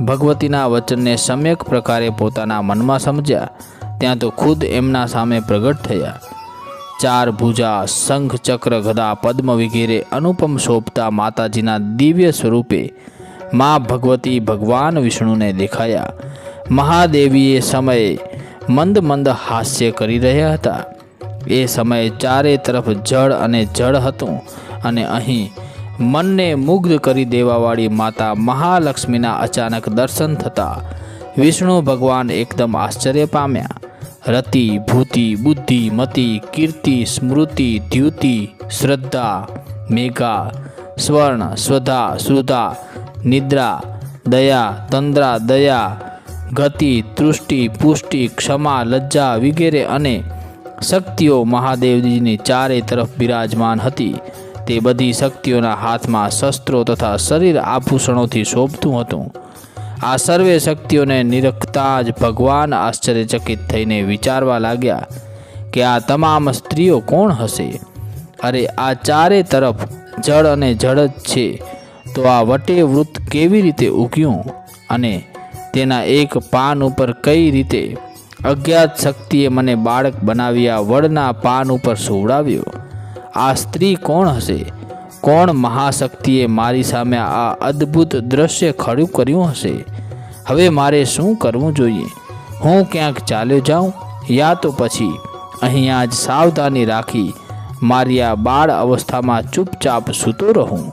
[SPEAKER 1] ભગવતીના વચનને સમ્યક પ્રકારે પોતાના મનમાં સમજ્યા. ત્યાં તો ખુદ એમના સામે પ્રગટ થયા. 4 ભુજા, શંખ, ચક્ર, ગદા, પદ્મ વગેરે અનુપમ શોભતા માતાજીના દિવ્ય સ્વરૂપે માં ભગવતી ભગવાન વિષ્ણુને દેખાયા. મહાદેવીએ સમયે મંદ મંદ હાસ્ય કરી રહ્યા હતા. એ સમયે ચારે તરફ જળ અને જળ હતું અને અહીં મનને મુગ્ધ કરી દેવાવાળી માતા મહાલક્ષ્મીના અચાનક દર્શન થતાં વિષ્ણુ ભગવાન એકદમ આશ્ચર્ય પામ્યા. રતિ, ભૂતિ, બુદ્ધિ, મતિ, કીર્તિ, સ્મૃતિ, દ્યુતિ, શ્રદ્ધા, મેઘા, સ્વર્ણ, સ્વધા, શ્રુધા, નિદ્રા, દયા, તંદ્રા, દયા, ગતિ, તૃષ્ટિ, પુષ્ટિ, ક્ષમા, લજ્જા વગેરે અને શક્તિઓ મહાદેવજીની ચારે તરફ બિરાજમાન હતી. તે બધી શક્તિઓના હાથમાં શસ્ત્રો તથા શરીર આભૂષણોથી શોભતું હતું. આ સર્વે શક્તિઓને નિરખતા જ ભગવાન આશ્ચર્યચકિત થઈને વિચારવા લાગ્યા કે આ તમામ સ્ત્રીઓ કોણ હશે? અરે, આ ચારે તરફ જળ અને જળ જ છે, તો આ વટે વૃત્ત કેવી રીતે ઉગ્યું અને તેના એક પાન ઉપર કઈ રીતે અજ્ઞાત શક્તિએ મને બાળક બનાવી આ વડના પાન ઉપર સુવડાવ્યો? આ સ્ત્રી કોણ હશે? કોણ મહાશક્તિએ મારી સામે આ અદ્ભુત દ્રશ્ય ખડું કર્યું હશે? હવે મારે શું કરવું જોઈએ? હું ક્યાંક ચાલ્યો જાઉં યા તો પછી અહીંયા જ સાવધાની રાખી મારી આ બાળ અવસ્થામાં ચૂપચાપ સૂતો રહું?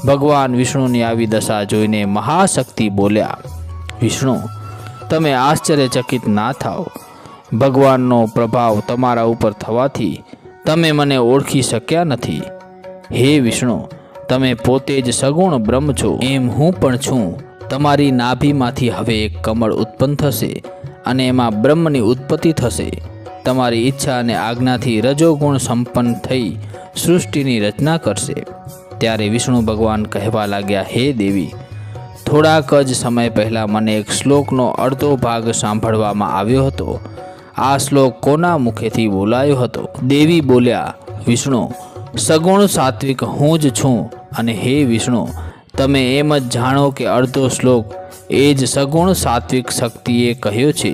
[SPEAKER 1] ભગવાન વિષ્ણુની આવી દશા જોઈને મહાશક્તિ બોલ્યા, વિષ્ણુ, તમે આશ્ચર્યચકિત ના થાઓ. ભગવાનનો પ્રભાવ તમારા ઉપર થવાથી તમે મને ઓળખી શક્યા નથી. હે વિષ્ણુ, તમે પોતે જ સગુણ બ્રહ્મ છો, એમ હું પણ છું. તમારી નાભીમાંથી હવે એક કમળ ઉત્પન્ન થશે અને એમાં બ્રહ્મની ઉત્પત્તિ થશે. તમારી ઈચ્છા અને આજ્ઞાથી રજોગુણ સંપન્ન થઈ સૃષ્ટિની રચના કરશે. ત્યારે વિષ્ણુ ભગવાન કહેવા લાગ્યા, હે દેવી, થોડાક જ સમય પહેલાં મને એક શ્લોકનો અડધો ભાગ સાંભળવામાં આવ્યો હતો. આ શ્લોક કોના મુખેથી બોલાયો હતો? દેવી બોલ્યા, વિષ્ણુ, સગુણ સાત્વિક હું જ છું. અને હે વિષ્ણુ, તમે એમ જ જાણો કે અડધો શ્લોક એ જ સગુણ સાત્વિક શક્તિએ કહ્યો છે,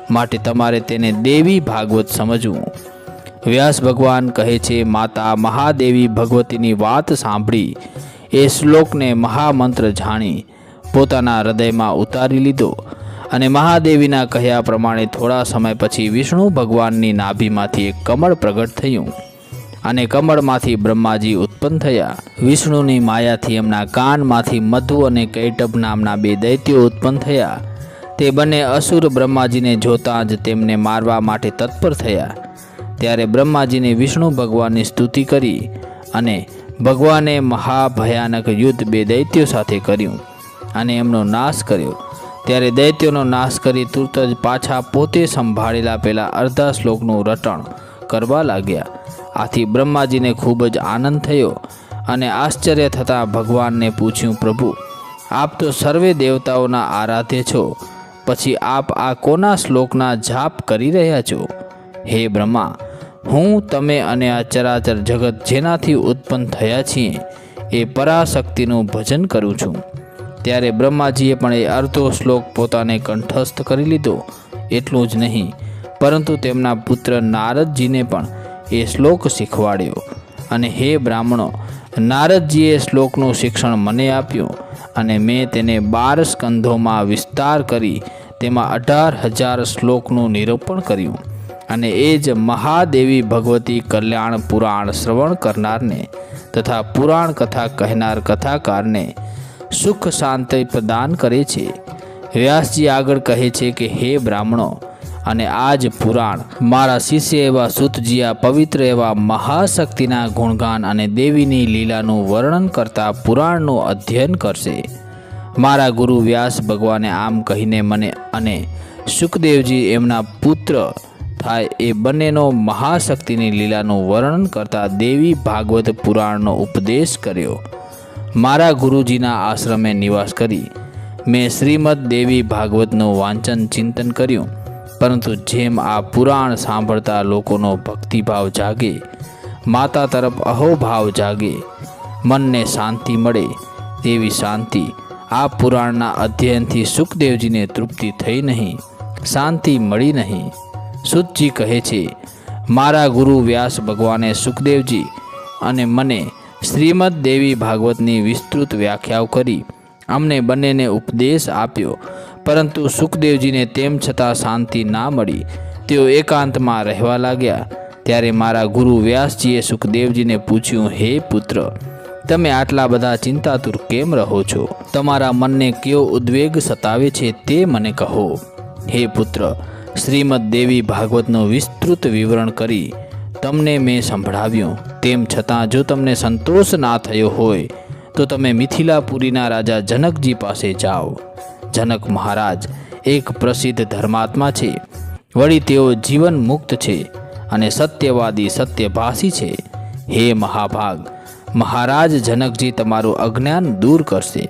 [SPEAKER 1] માટે તમારે તેને દેવી ભાગવત સમજવું. વ્યાસ ભગવાન કહે છે, માતા મહાદેવી ભગવતીની વાત સાંભળી એ શ્લોકને મહામંત્ર જાણી પોતાના હૃદયમાં ઉતારી લીધો અને મહાદેવીના કહ્યા પ્રમાણે થોડા સમય પછી વિષ્ણુ ભગવાનની નાભીમાંથી એક કમળ પ્રગટ થયું અને કમળમાંથી બ્રહ્માજી ઉત્પન્ન થયા. વિષ્ણુની માયાથી એમના કાનમાંથી મધુ અને કૈટભ નામના બે દૈત્યો ઉત્પન્ન થયા. તે બંને અસુર બ્રહ્માજીને જોતાં જ તેમને મારવા માટે તત્પર થયા. ત્યારે બ્રહ્માજીને વિષ્ણુ ભગવાનની સ્તુતિ કરી અને ભગવાને મહાભયાનક યુદ્ધ બે દૈત્યો સાથે કર્યું અને એમનો નાશ કર્યો. ત્યારે દૈત્યોનો નાશ કરી તુરત જ પાછા પોતે સંભાળેલા પેલા અડધા શ્લોકનું રટણ કરવા લાગ્યા. આથી બ્રહ્માજીને ખૂબ જ આનંદ થયો અને આશ્ચર્ય થતાં ભગવાનને પૂછ્યું, પ્રભુ, આપ તો સર્વે દેવતાઓના આરાધ્ય છો, પછી આપ આ કોના શ્લોકના જાપ કરી રહ્યા છો? હે બ્રહ્મા, હું, તમે અને આ ચરાચર જગત જેનાથી ઉત્પન્ન થયા છીએ એ પરાશક્તિનું ભજન કરું છું. ત્યારે બ્રહ્માજીએ પણ એ અર્ધો શ્લોક પોતાને કંઠસ્થ કરી લીધો. એટલું જ નહીં, પરંતુ તેમના પુત્ર નારદજીને પણ એ શ્લોક શીખવાડ્યો. અને હે બ્રાહ્મણો, નારદજીએ શ્લોકનું શિક્ષણ મને આપ્યું અને મેં તેને 12 સ્કંધોમાં વિસ્તાર કરી તેમાં 18,000 શ્લોકનું નિરૂપણ કર્યું. અને એ જ મહાદેવી ભગવતી કલ્યાણ પુરાણ શ્રવણ કરનારને તથા પુરાણ કથા કહેનાર કથાકારને સુખ શાંતિ પ્રદાન કરે છે. વ્યાસજી આગળ કહે છે કે હે બ્રાહ્મણો, અને આ જ પુરાણ મારા શિષ્ય એવા સૂતજી આ પવિત્ર એવા મહાશક્તિના ગુણગાન અને દેવીની લીલાનું વર્ણન કરતા પુરાણનું અધ્યયન કરશે. મારા ગુરુ વ્યાસ ભગવાને આમ કહીને મને અને સુખદેવજી એમના પુત્ર થાય એ બંનેનો મહાશક્તિની લીલાનું વર્ણન કરતા દેવી ભાગવત પુરાણનો ઉપદેશ કર્યો. મારા ગુરુજીના આશ્રમે નિવાસ કરી મેં શ્રીમદ દેવી ભાગવતનું વાંચન ચિંતન કર્યું. પરંતુ જેમ આ પુરાણ સાંભળતા લોકોનો ભક્તિભાવ જાગે, માતા તરફ અહોભાવ જાગે, મનને શાંતિ મળે, તેવી શાંતિ આ પુરાણના અધ્યયનથી સુખદેવજીને તૃપ્તિ થઈ નહીં, શાંતિ મળી નહીં. સુતજી કહે છે, મારા ગુરુ વ્યાસ ભગવાને સુખદેવજી અને મને શ્રીમદ દેવી ભાગવતની વિસ્તૃત વ્યાખ્યાઓ કરી અમને બંનેને ઉપદેશ આપ્યો. પરંતુ સુખદેવજીને તેમ છતાં શાંતિ ના મળી. તેઓ એકાંતમાં રહેવા લાગ્યા. ત્યારે મારા ગુરુ વ્યાસજીએ સુખદેવજીને પૂછ્યું, હે પુત્ર, તમે આટલા બધા ચિંતાતુર કેમ રહો છો? તમારા મનને કયો ઉદ્વેગ સતાવે છે તે મને કહો. હે પુત્ર, શ્રીમદ દેવી ભાગવતનું વિસ્તૃત વિવરણ કરી તમને મેં સંભળાવ્યું. તેમ છતાં જો તમને સંતોષ ના થયો હોય તો તમે મિથિલાપુરીના રાજા જનકજી પાસે જાઓ. જનક મહારાજ એક પ્રસિદ્ધ ધર્માત્મા છે. વળી તેઓ જીવન મુક્ત છે અને સત્યવાદી સત્યભાષી છે. હે મહાભાગ, મહારાજ જનકજી તમારું અજ્ઞાન દૂર કરશે.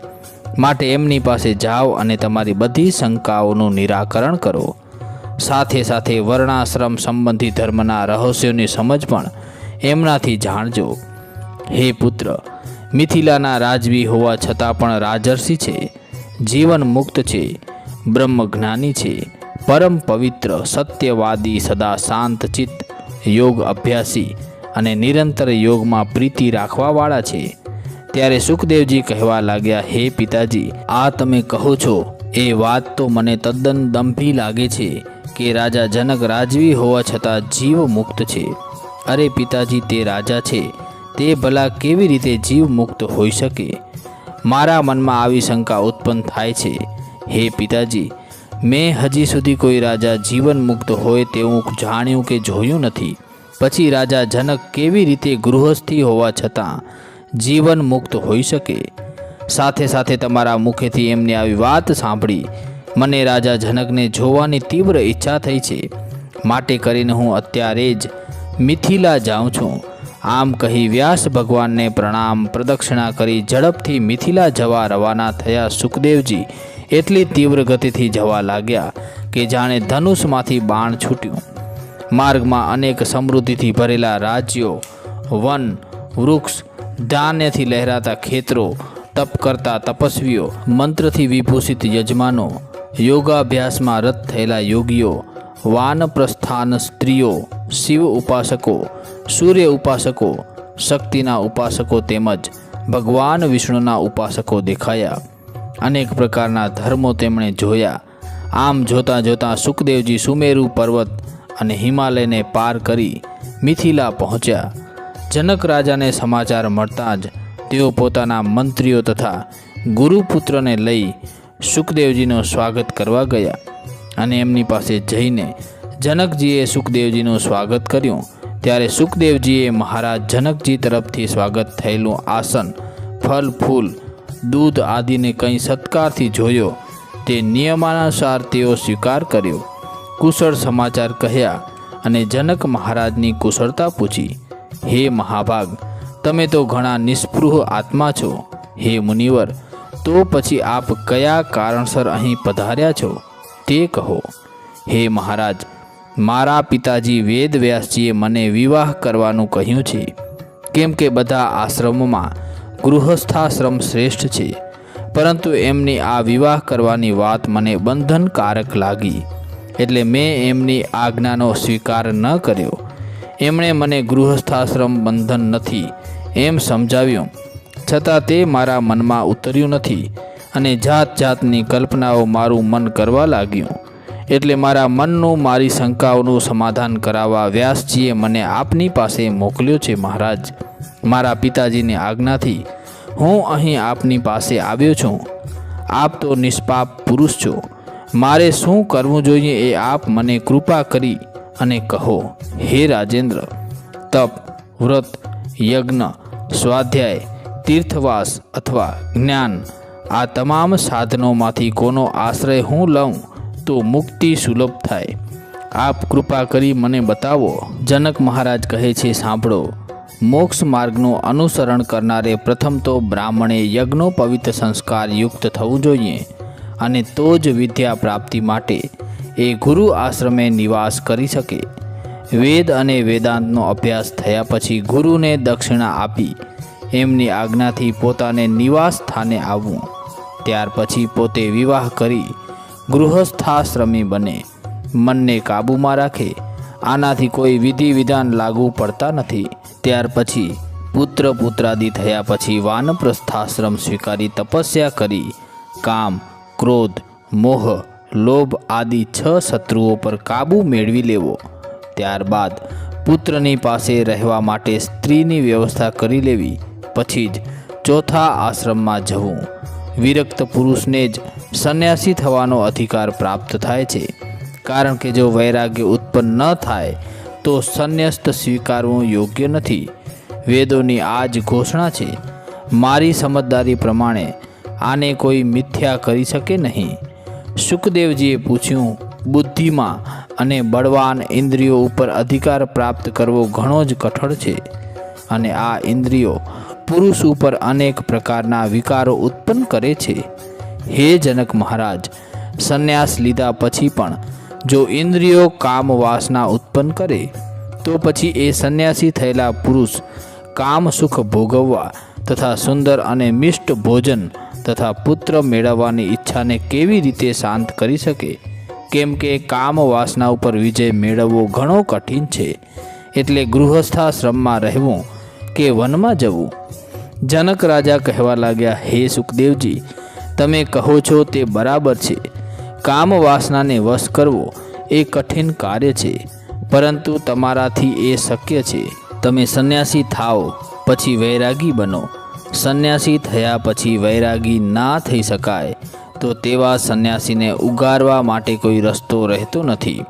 [SPEAKER 1] માટે એમની પાસે જાઓ અને તમારી બધી શંકાઓનું નિરાકરણ કરો. સાથે સાથે વર્ણાશ્રમ સંબંધી ધર્મના રહસ્યોની સમજ પણ એમનાથી જાણજો. હે પુત્ર, મિથિલાના રાજવી હોવા છતાં પણ રાજર્ષિ છે, જીવન મુક્ત છે, બ્રહ્મજ્ઞાની છે, પરમ પવિત્ર, સત્યવાદી, સદા શાંતચિત્ત, યોગ અભ્યાસી અને નિરંતર યોગમાં પ્રીતિ રાખવાવાળા છે. ત્યારે સુખદેવજી કહેવા લાગ્યા, હે પિતાજી, આ તમે કહો છો એ વાત તો મને તદ્દન દંભી લાગે છે કે રાજા જનક રાજવી હોવા છતાં જીવ મુક્ત છે. અરે પિતાજી, તે રાજા છે, તે ભલા કેવી રીતે જીવ મુક્ત હોઈ શકે? મારા મનમાં આવી શંકા ઉત્પન્ન થાય છે. હે પિતાજી, મેં હજી સુધી કોઈ રાજા જીવન મુક્ત હોય તેવું જાણ્યું કે જોયું નથી. પછી રાજા જનક કેવી રીતે ગૃહસ્થી હોવા છતાં જીવન મુક્ત હોઈ શકે? સાથે સાથે તમારા મુખેથી એમની આવી વાત સાંભળી મને રાજા જનકને જોવાની તીવ્ર ઈચ્છા થઈ છે. માટે કરીને હું અત્યારે જ મિથિલા જાઉં છું. આમ કહી વ્યાસ ભગવાનને પ્રણામ પ્રદક્ષિણા કરી ઝડપથી મિથિલા જવા રવાના થયા. સુખદેવજી એટલી તીવ્ર ગતિથી જવા લાગ્યા કે જાણે ધનુષમાંથી બાણ છૂટ્યું. માર્ગમાં અનેક સમૃદ્ધિથી ભરેલા રાજ્યો, વન, વૃક્ષ, ધાન્યથી લહેરાતા ખેતરો, તપ કરતા તપસ્વીઓ, મંત્રથી વિભૂષિત યજમાનો, યોગાભ્યાસમાં રત થયેલા યોગીઓ, વાનપ્રસ્થાન સ્ત્રીઓ, શિવ ઉપાસકો, સૂર્ય ઉપાસકો, શક્તિના ઉપાસકો તેમજ ભગવાન વિષ્ણુના ઉપાસકો દેખાયા. અનેક પ્રકારના ધર્મો તેમણે જોયા. આમ જોતાં જોતાં સુખદેવજી સુમેરુ પર્વત અને હિમાલયને પાર કરી મિથિલા પહોંચ્યા. જનક રાજાને સમાચાર મળતાં જ તેઓ પોતાના મંત્રીઓ તથા ગુરુપુત્રને લઈ સુખદેવજીનું સ્વાગત કરવા ગયા અને એમની પાસે જઈને જનકજીએ સુખદેવજીનું સ્વાગત કર્યું. ત્યારે સુખદેવજીએ મહારાજ જનકજી તરફથી સ્વાગત થયેલું આસન, ફલ, ફૂલ, દૂધ આદિને કંઈ સત્કારથી જોયો. તે નિયમાનુસાર તેઓ સ્વીકાર કર્યો. કુશળ સમાચાર કહ્યા અને જનક મહારાજની કુશળતા પૂછી. હે મહાભાગ, તમે તો ઘણા નિસ્પૃહ આત્મા છો. હે મુનિવર, તો પછી આપ કયા કારણસર અહીં પધાર્યા છો તે કહો. હે મહારાજ, મારા પિતાજી વેદ વ્યાસજીએ મને વિવાહ કરવાનું કહ્યું છે. કેમ કે બધા આશ્રમોમાં ગૃહસ્થાશ્રમ શ્રેષ્ઠ છે, પરંતુ એમની આ વિવાહ કરવાની વાત મને બંધનકારક લાગી, એટલે મેં એમની આજ્ઞાનો સ્વીકાર ન કર્યો. એમણે મને ગૃહસ્થાશ્રમ બંધન નથી એમ સમજાવ્યું, છતાં તે મારા મનમાં ઉતર્યું નથી અને જાત જાતની કલ્પનાઓ મારું મન કરવા લાગ્યું. એટલે મારા મનનું, મારી શંકાઓનું સમાધાન કરાવવા વ્યાસજીએ મને આપની પાસે મોકલ્યો છે. મહારાજ, મારા પિતાજીની આજ્ઞાથી હું અહીં આપની પાસે આવ્યો છું. આપ તો નિષ્પાપ પુરુષ છો. મારે શું કરવું જોઈએ એ આપ મને કૃપા કરી અને કહો. હે રાજેન્દ્ર, તપ, વ્રત, યજ્ઞ, સ્વાધ્યાય, તીર્થવાસ અથવા જ્ઞાન, આ તમામ સાધનોમાંથી કોનો આશ્રય હું લઉં તો મુક્તિ સુલભ થાય? આપ કૃપા કરી મને બતાવો. જનક મહારાજ કહે છે, સાંભળો. મોક્ષ માર્ગનું અનુસરણ કરનારે પ્રથમ તો બ્રાહ્મણે યજ્ઞોપવિત સંસ્કાર યુક્ત થવું જોઈએ અને તો જ વિદ્યા પ્રાપ્તિ માટે એ ગુરુ આશ્રમે નિવાસ કરી શકે. વેદ અને વેદાંતનો અભ્યાસ થયા પછી ગુરુને દક્ષિણા આપી એમની આજ્ઞાથી પોતાને નિવાસ સ્થાને આવવું. ત્યાર પછી પોતે વિવાહ કરી ગૃહસ્થાશ્રમી બને. મનને કાબૂમાં રાખે. આનાથી કોઈ વિધિ વિધાન લાગુ પડતા નથી. ત્યાર પછી પુત્ર પુત્રાદિ થયા પછી વાનપ્રસ્થાશ્રમ સ્વીકારી તપસ્યા કરી કામ, ક્રોધ, મોહ, લોભ આદિ 6 શત્રુઓ પર કાબૂ મેળવી લેવો. ત્યારબાદ પુત્રની પાસે રહેવા માટે સ્ત્રીની વ્યવસ્થા કરી લેવી, પછી જ ચોથા આશ્રમમાં જવું. વિરક્ત પુરુષને જ સંન્યાસી થવાનો અધિકાર પ્રાપ્ત થાય છે, કારણ કે જો વૈરાગ્ય ઉત્પન્ન ન થાય તો સંન્યસ્ત સ્વીકારવું યોગ્ય નથી. વેદોની આ જ ઘોષણા છે. મારી સમજદારી પ્રમાણે આને કોઈ મિથ્યા કરી શકે નહીં. શુકદેવજીએ પૂછ્યું, બુદ્ધિમાં અને બળવાન ઇન્દ્રિયો ઉપર અધિકાર પ્રાપ્ત કરવો ઘણો જ કઠણ છે, અને આ ઇન્દ્રિયો પુરુષ ઉપર અનેક પ્રકારના વિકારો ઉત્પન્ન કરે છે. હે જનક મહારાજ, સંન્યાસ લીધા પછી પણ જો ઇન્દ્રિયો કામ વાસના ઉત્પન્ન કરે તો પછી એ સંન્યાસી થયેલા પુરુષ કામ સુખ ભોગવવા તથા સુંદર અને મિષ્ટ ભોજન તથા પુત્ર મેળવવાની ઈચ્છાને કેવી રીતે શાંત કરી શકે? કેમ કે કામ વાસના ઉપર વિજય મેળવવો ઘણો કઠિન છે. એટલે ગૃહસ્થાશ્રમમાં રહેવું કે વનમાં જવું? જનક રાજા કહેવા લાગ્યા, હે સુખદેવજી, તમે કહો છો તે બરાબર છે. કામ વાસનાને વશ કરવો એ કઠિન કાર્ય છે, પરંતુ તમારાથી એ શક્ય છે. તમે સંન્યાસી થાઓ પછી વૈરાગી બનો. સંન્યાસી થયા પછી વૈરાગી ના થઈ શકાય તો તેવા સંન્યાસીને ઉગારવા માટે કોઈ રસ્તો રહેતો નથી.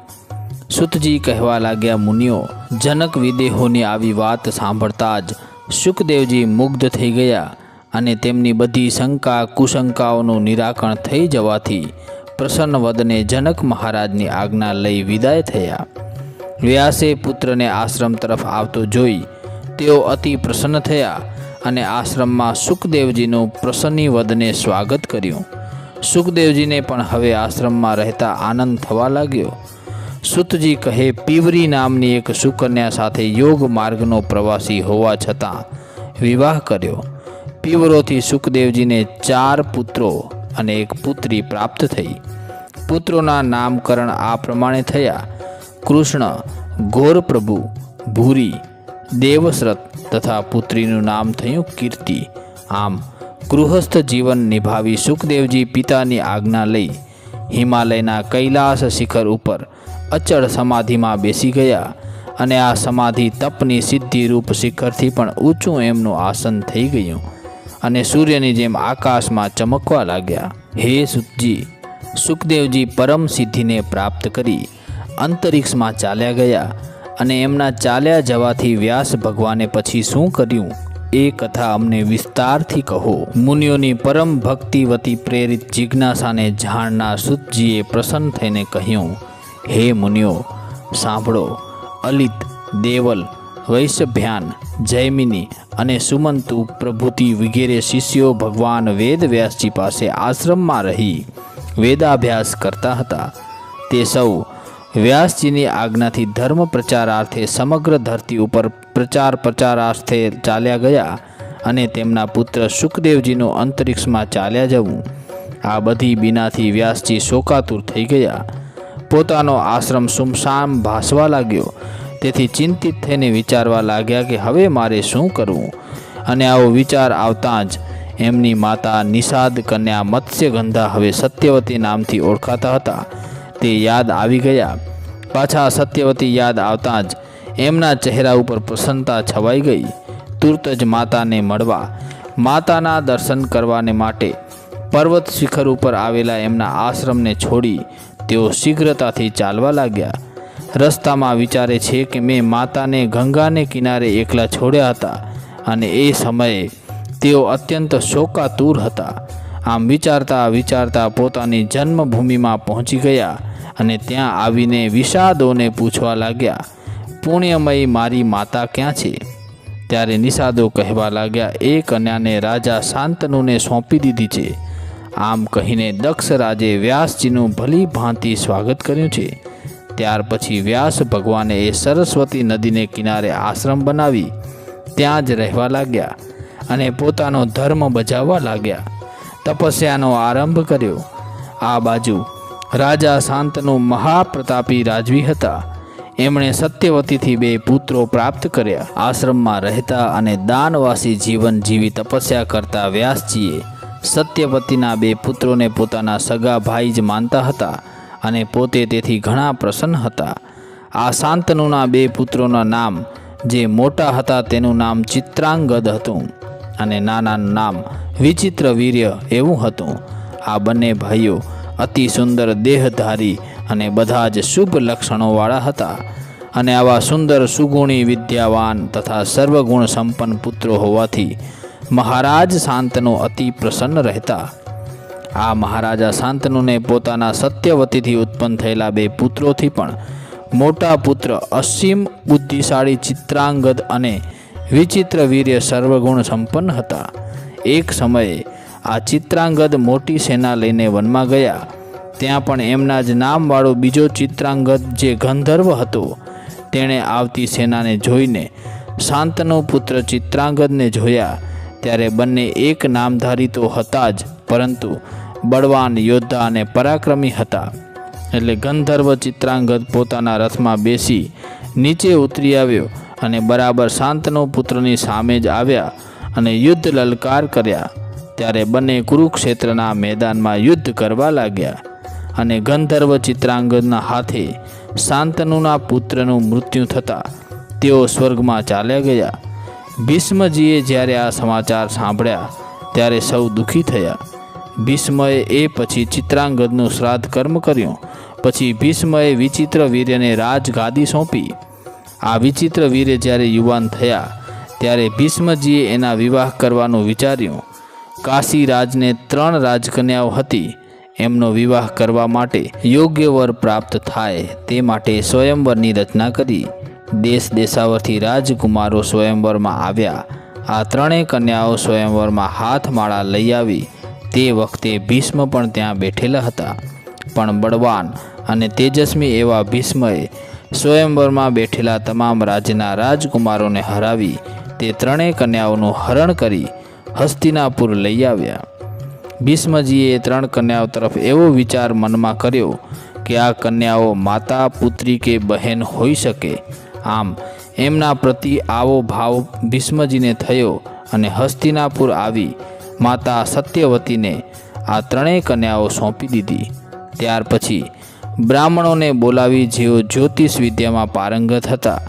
[SPEAKER 1] સુતજી કહેવા લાગ્યા, મુનિઓ, જનક વિદેહોની આવી વાત સાંભળતા જ શુકદેવજી મુગ્ધ થઈ ગયા અને તેમની બધી શંકા કુશંકાઓનું નિરાકરણ થઈ જવાથી પ્રસન્ન વદને જનક મહારાજની આજ્ઞા લઈ વિદાય થયા. વ્યાસે પુત્રને આશ્રમ તરફ આવતો જોઈ તેઓ અતિ પ્રસન્ન થયા અને આશ્રમમાં સુખદેવજીનું પ્રસન્ની વદને સ્વાગત કર્યું. સુખદેવજીને પણ હવે આશ્રમમાં રહેતા આનંદ થવા લાગ્યો. સુતજી કહે, પીવરી નામની એક સુકન્યા સાથે યોગ માર્ગનો પ્રવાસી હોવા છતાં વિવાહ કર્યો. પીવરોથી સુખદેવજીને 4 પુત્રો અને 1 પુત્રી પ્રાપ્ત થઈ. પુત્રોના નામકરણ આ પ્રમાણે થયા: કૃષ્ણ, ગોરપ્રભુ, ભૂરી, દેવશ્રત તથા પુત્રીનું નામ થયું કીર્તિ. આમ ગૃહસ્થ જીવન નિભાવી સુખદેવજી પિતાની આજ્ઞા લઈ હિમાલયના કૈલાસ શિખર ઉપર અચળ સમાધિમાં બેસી ગયા અને આ સમાધિ તપની સિદ્ધિરૂપ શિખરથી પણ ઊંચું એમનું આસન થઈ ગયું અને સૂર્યની જેમ આકાશમાં ચમકવા લાગ્યા. હે સુતજી, સુખદેવજી પરમ સિદ્ધિને પ્રાપ્ત કરી અંતરિક્ષમાં ચાલ્યા ગયા અને એમના ચાલ્યા જવાથી વ્યાસ ભગવાને પછી શું કર્યું એ કથા અમને વિસ્તારથી કહો. મુનિઓની પરમ ભક્તિવતી પ્રેરિત જિજ્ઞાસાને જાણનાર સુતજીએ પ્રસન્ન થઈને કહ્યું, હે મુનિઓ, સાંભળો. અલિત, દેવલ, વૈશભ્યાન, જૈમિની અને સુમંતુ પ્રભૃતિ વગેરે શિષ્યો ભગવાન વેદવ્યાસજી પાસે આશ્રમમાં રહી વેદાભ્યાસ કરતા હતા. તે સૌ વ્યાસજીની આજ્ઞાથી ધર્મ પ્રચારાર્થે સમગ્ર ધરતી ઉપર પ્રચારાર્થે ચાલ્યા ગયા અને તેમના પુત્ર શુકદેવજીનું અંતરિક્ષમાં ચાલ્યા જવું આ બધી બીનાથી વ્યાસજી શોકાતુર થઈ ગયા. પોતાનો આશ્રમ સુમસામ ભાસવા લાગ્યો. તેથી ચિંતિત થઈને વિચારવા લાગ્યા કે હવે મારે શું કરવું. અને આવો વિચાર આવતાં જ એમની માતા નિષાદ કન્યા મત્સ્યગંધા, હવે સત્યવતી નામથી ઓળખાતા હતા, તે યાદ આવી ગયા. પાછા સત્યવતી યાદ આવતાં જ એમના ચહેરા ઉપર પ્રસન્નતા છવાઈ ગઈ. તુરત જ માતાને મળવા, માતાના દર્શન કરવાને માટે પર્વત શિખર ઉપર આવેલા એમના આશ્રમને છોડી તેઓ શીઘ્રતાથી ચાલવા લાગ્યા. રસ્તામાં વિચારે છે કે મેં માતાને ગંગાને કિનારે એકલા છોડ્યા હતા અને એ સમયે તેઓ અત્યંત શોકાતુર હતા. આમ વિચારતા વિચારતા પોતાની જન્મભૂમિમાં પહોંચી ગયા અને ત્યાં આવીને વિષાદોને પૂછવા લાગ્યા, પુણ્યમયી મારી માતા ક્યાં છે? ત્યારે નિષાદો કહેવા લાગ્યા, એ કન્યાને રાજા શાંતનુને સોંપી દીધી છે. આમ કહીને દક્ષ રાજે વ્યાસજીનું ભલી ભાંતિ સ્વાગત કર્યું છે. ત્યાર પછી વ્યાસ ભગવાને એ સરસ્વતી નદીને કિનારે આશ્રમ બનાવી ત્યાં જ રહેવા લાગ્યા અને પોતાનો ધર્મ બજાવવા લાગ્યા. તપસ્યાનો આરંભ કર્યો. આ બાજુ રાજા શાંતનુ મહાપ્રતાપી રાજવી હતા. એમણે સત્યવતીથી 2 પુત્રો પ્રાપ્ત કર્યા. આશ્રમમાં રહેતા અને દાનવાસી જીવન જીવી તપસ્યા કરતા વ્યાસજીએ સત્યવતીના 2 પુત્રોને પોતાના સગા ભાઈ જ માનતા હતા અને પોતે તેથી ઘણા પ્રસન્ન હતા. આ શાંતનુના બે પુત્રોના નામ, જે મોટા હતા તેનું નામ ચિત્રાંગદ હતું અને નાનાનું નામ વિચિત્રવીર્ય એવું હતું. આ બંને ભાઈઓ અતિ સુંદર દેહધારી અને બધા જ શુભ લક્ષણોવાળા હતા. અને આવા સુંદર સુગુણી વિદ્યાવાન તથા સર્વગુણ સંપન્ન પુત્રો હોવાથી મહારાજ શાંતનુ અતિ પ્રસન્ન રહેતા. આ મહારાજા શાંતનુને પોતાના સત્યવતીથી ઉત્પન્ન થયેલા બે પુત્રોથી પણ મોટા પુત્ર અસીમ બુદ્ધિશાળી ચિત્રાંગદ અને વિચિત્રવીર્ય સર્વગુણ સંપન્ન હતા. એક સમયે આ ચિત્રાંગદ મોટી સેના લઈને વનમાં ગયા. ત્યાં પણ એમના જ નામવાળો બીજો ચિત્રાંગદ જે ગંધર્વ હતો, તેણે આવતી સેનાને જોઈને શાંતનુ પુત્ર ચિત્રાંગદને જોયા. ત્યારે બંને એક નામધારી તો હતા જ, પરંતુ બળવાન યોદ્ધા અને પરાક્રમી હતા. એટલે ગંધર્વ ચિત્રાંગદ પોતાના રથમાં બેસી નીચે ઉતરી આવ્યો અને બરાબર શાંતનુ પુત્રની સામે જ આવ્યા અને યુદ્ધ લલકાર કર્યા. ત્યારે બંને કુરુક્ષેત્રના મેદાનમાં યુદ્ધ કરવા લાગ્યા અને ગંધર્વ ચિત્રાંગદના હાથે શાંતનુના પુત્રનું મૃત્યુ થતાં તેઓ સ્વર્ગમાં ચાલ્યા ગયા. ભીષ્મજીએ જ્યારે આ સમાચાર સાંભળ્યા ત્યારે સૌ દુઃખી થયા. ભીષ્મએ એ પછી ચિત્રાંગદનું શ્રાદ્ધ કર્મ કર્યું. પછી ભીષ્મએ વિચિત્રવીર્યને રાજગાદી સોંપી. આ વિચિત્રવીર્ય જ્યારે યુવાન થયા ત્યારે ભીષ્મજીએ એના વિવાહ કરવાનું વિચાર્યું. કાશી રાજને 3 રાજકન્યાઓ હતી. એમનો વિવાહ કરવા માટે યોગ્ય વર પ્રાપ્ત થાય તે માટે સ્વયંવરની રચના કરી. દેશ દેશાવરથી રાજકુમારો સ્વયંવરમાં આવ્યા. આ 3 કન્યાઓ સ્વયંવરમાં હાથમાળા લઈ આવી. તે વખતે ભીષ્મ પણ ત્યાં બેઠેલા હતા. પણ બળવાન અને તેજસ્વી એવા ભીષ્મએ સ્વયંવરમાં બેઠેલા તમામ રાજ્યના રાજકુમારોને હરાવી તે 3 કન્યાઓનું હરણ કરી હસ્તિનાપુર લઈ આવ્યા. ભીષ્મજીએ 3 કન્યાઓ તરફ એવો વિચાર મનમાં કર્યો કે આ કન્યાઓ માતા, પુત્રી કે બહેન હોઈ શકે. આમ એમના પ્રતિ આવો ભાવ ભીષ્મજીને થયો અને હસ્તિનાપુર આવી માતા સત્યવતીને આ 3 કન્યાઓ સોંપી દીધી. ત્યાર પછી બ્રાહ્મણોને બોલાવી, જેઓ જ્યોતિષ વિદ્યામાં પારંગત હતા,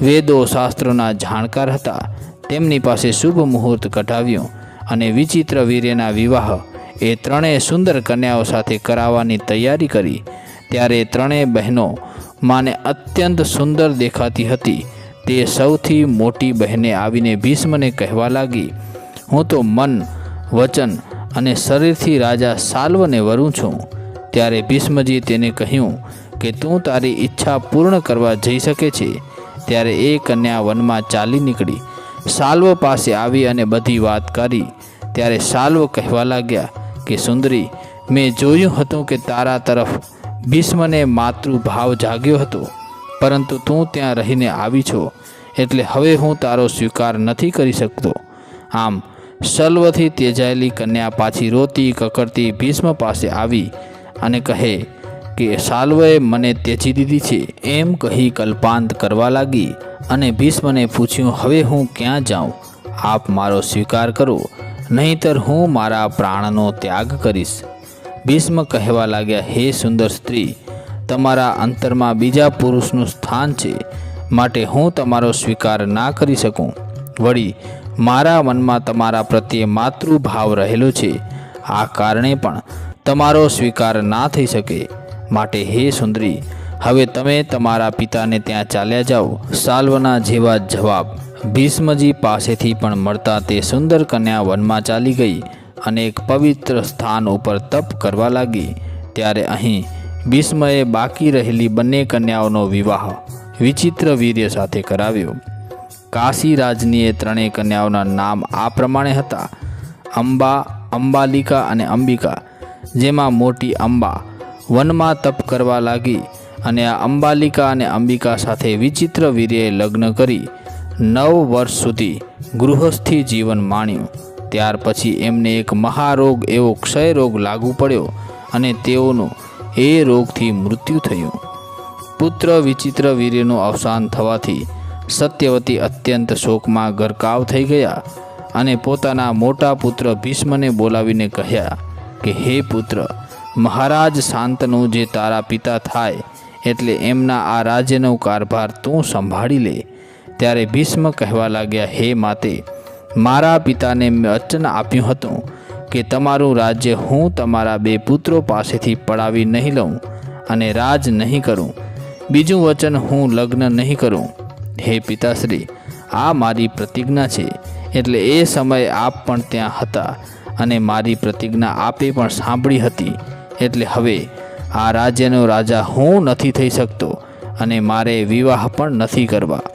[SPEAKER 1] વેદો શાસ્ત્રોના જાણકાર હતા, તેમની પાસે શુભ મુહૂર્ત કઢાવ્યું અને વિચિત્રવીર્યના વિવાહ એ 3 સુંદર કન્યાઓ સાથે કરાવવાની તૈયારી કરી. ત્યારે 3 બહેનો માને અત્યંત સુંદર દેખાતી હતી. તે સૌથી મોટી બહેને આવીને ભીષ્મને કહેવા લાગી, હું તો મન, વચન અને શરીરથી રાજા સાલ્વને વરું છું. ત્યારે ભીષ્મજી તેને કહ્યું કે તું તારી ઈચ્છા પૂર્ણ કરવા જઈ શકે છે. ત્યારે એ કન્યા વનમાં ચાલી નીકળી સાલ્વ પાસે આવી અને બધી વાત કરી. ત્યારે સાલ્વ કહેવા લાગ્યા કે સુંદરી, મેં જોયું હતું કે તારા તરફ ભીષ્મને માતૃભાવ જાગ્યો હતો, પરંતુ તું ત્યાં રહીને આવી છો, એટલે હવે હું તારો સ્વીકાર નથી કરી શકતો. આમ સલ્વથી તેજાયેલી કન્યા પાછી રોતી કકડતી ભીષ્મ પાસે આવી અને કહે કે સાલ્વએ મને ત્યજી દીધી છે. એમ કહી કલ્પાંત કરવા લાગી અને ભીષ્મને પૂછ્યું, હવે હું ક્યાં જાઉં? આપ મારો સ્વીકાર કરો, નહીંતર હું મારા પ્રાણનો ત્યાગ કરીશ. ભીષ્મ કહેવા લાગ્યા, હે સુંદર સ્ત્રી, તમારા અંતરમાં બીજા પુરુષનું સ્થાન છે, માટે હું તમારો સ્વીકાર ના કરી શકું. વળી મારા મનમાં તમારા પ્રત્યે માતૃભાવ રહેલો છે. આ કારણે પણ તમારો સ્વીકાર ના થઈ શકે. માટે હે સુંદરી, હવે તમે તમારા પિતાને ત્યાં ચાલ્યા જાઓ. સાલ્વના જેવા જવાબ ભીષ્મજી પાસેથી પણ મળતા તે સુંદર કન્યા વનમાં ચાલી ગઈ અને એક પવિત્ર સ્થાન ઉપર તપ કરવા લાગી. ત્યારે અહીં ભીષ્મએ બાકી રહેલી બંને કન્યાઓનો વિવાહ વિચિત્રવીર્ય સાથે કરાવ્યો. કાશી રાજની એ 3 કન્યાઓના નામ આ પ્રમાણે હતા: અંબા, અંબાલિકા અને અંબિકા. જેમાં મોટી અંબા વનમાં તપ કરવા લાગી અને આ અંબાલિકા અને અંબિકા સાથે વિચિત્રવીર્યએ લગ્ન કરી 9 વર્ષ સુધી ગૃહસ્થી જીવન માણ્યું. ત્યાર પછી એમને એક મહારોગ એવો ક્ષય રોગ લાગુ પડ્યો અને તેઓનું એ રોગથી મૃત્યુ થયું. પુત્ર વિચિત્રવીર્યનું અવસાન થવાથી સત્યવતી અત્યંત શોકમાં ગરકાવ થઈ ગયા અને પોતાના મોટા પુત્ર ભીષ્મને બોલાવીને કહ્યા કે હે પુત્ર, મહારાજ શાંતનુ જે તારા પિતા થાય એટલે એમના આ રાજ્યનો કારભાર તું સંભાળી લે. ત્યારે ભીષ્મ કહેવા લાગ્યા, હે માતે, મારા પિતાને મેં વચન આપ્યું હતું કે તમારું રાજ્ય હું તમારા 2 પુત્રો પાસેથી પડાવી નહીં લઉં અને રાજ નહીં કરું. બીજું વચન, હું લગ્ન નહીં કરું. હે પિતાશ્રી, આ મારી પ્રતિજ્ઞા છે. એટલે એ સમયે આપ પણ ત્યાં હતા અને મારી પ્રતિજ્ઞા આપે પણ સાંભળી હતી. એટલે હવે આ રાજ્યનો રાજા હું નથી થઈ શકતો અને મારે વિવાહ પણ નથી કરવા.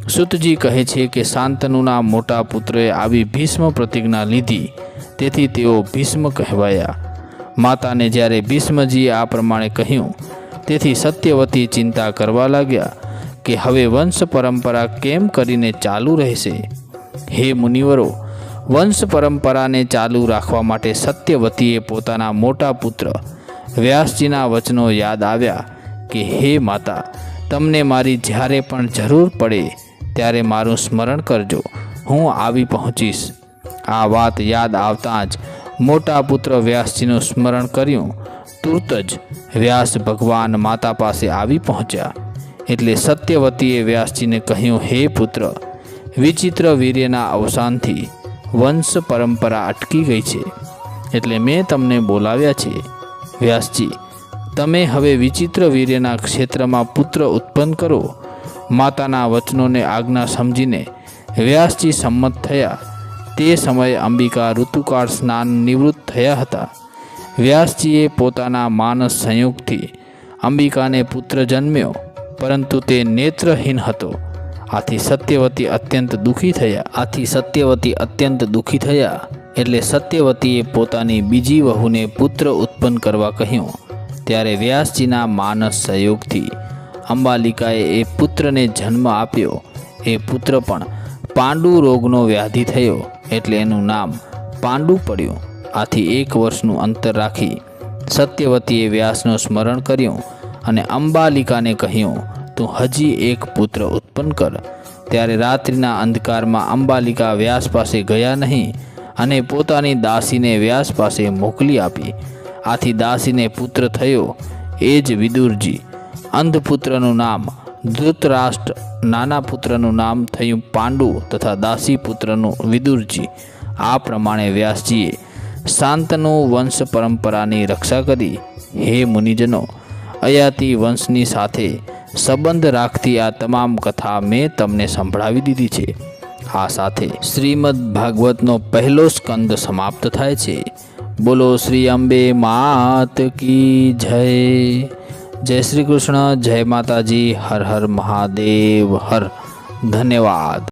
[SPEAKER 1] સૂતજી કહે છે કે શાંતનુના મોટા પુત્રએ આવી ભીષ્મ પ્રતિજ્ઞા લીધી, તેથી તેઓ ભીષ્મ કહેવાયા. માતાને જ્યારે ભીષ્મજીએ આ પ્રમાણે કહ્યું, તેથી સત્યવતી ચિંતા કરવા લાગ્યા કે હવે વંશ પરંપરા કેમ કરીને ચાલુ રહેશે. હે મુનિવરો, વંશ પરંપરાને ચાલુ રાખવા માટે સત્યવતીએ પોતાના મોટા પુત્ર વ્યાસજીના વચનો યાદ આવ્યા કે હે માતા, તમને મારી જ્યારે પણ જરૂર પડે ત્યારે મારું સ્મરણ કરજો, હું આવી પહોંચીશ. આ વાત યાદ આવતાં જ મોટા પુત્ર વ્યાસજીનું સ્મરણ કર્યું. તુરત જ વ્યાસ ભગવાન માતા પાસે આવી પહોંચ્યા. એટલે સત્યવતીએ વ્યાસજીને કહ્યું, હે પુત્ર, વિચિત્ર વીર્યના અવસાનથી વંશ પરંપરા અટકી ગઈ છે, એટલે મેં તમને બોલાવ્યા છે. વ્યાસજી, તમે હવે વિચિત્ર વીર્યના ક્ષેત્રમાં પુત્ર ઉત્પન્ન કરો. માતાના વચનોને આજ્ઞા સમજીને વ્યાસજી સંમત થયા. તે સમયે અંબિકા ઋતુકાળ સ્નાન નિવૃત્ત થયા હતા. વ્યાસજીએ પોતાના માનસ સંયોગથી અંબિકાને પુત્ર જન્મ્યો, પરંતુ તે નેત્રહીન હતો. આથી સત્યવતી અત્યંત દુઃખી થયા. એટલે સત્યવતીએ પોતાની બીજી વહુને પુત્ર ઉત્પન્ન કરવા કહ્યું. ત્યારે વ્યાસજીના માનસ સંયોગથી અંબાલિકાએ એ પુત્રને જન્મ આપ્યો. એ પુત્ર પણ પાંડુ રોગનો વ્યાધિ થયો, એટલે એનું નામ પાંડુ પડ્યું. આથી 1 વર્ષનું અંતર રાખી સત્યવતીએ વ્યાસનું સ્મરણ કર્યું અને અંબાલિકાને કહ્યું, તું હજી એક પુત્ર ઉત્પન્ન કર. ત્યારે રાત્રિના અંધકારમાં અંબાલિકા વ્યાસ પાસે ગયા નહીં અને પોતાની દાસીને વ્યાસ પાસે મોકલી આપી. આથી દાસીને પુત્ર થયો, એ જ વિદુરજી. અંધપુત્રનું નામ ધૃતરાષ્ટ્ર, નાના પુત્રનું નામ થયું પાંડુ તથા દાસી પુત્રનું વિદુરજી. આ પ્રમાણે વ્યાસજીએ શાંતનુ વંશ પરંપરાની રક્ષા કરી. હે મુનિજનો, અયાતિ વંશની સાથે સંબંધ રાખતી આ તમામ કથા મેં તમને સંભળાવી દીધી છે. આ સાથે શ્રીમદ ભાગવતનો પહેલો સ્કંદ સમાપ્ત થાય છે. બોલો શ્રી અંબે માત કી જય. જય શ્રી કૃષ્ણ, જય માતાજી, હર હર મહાદેવ હર. ધન્યવાદ.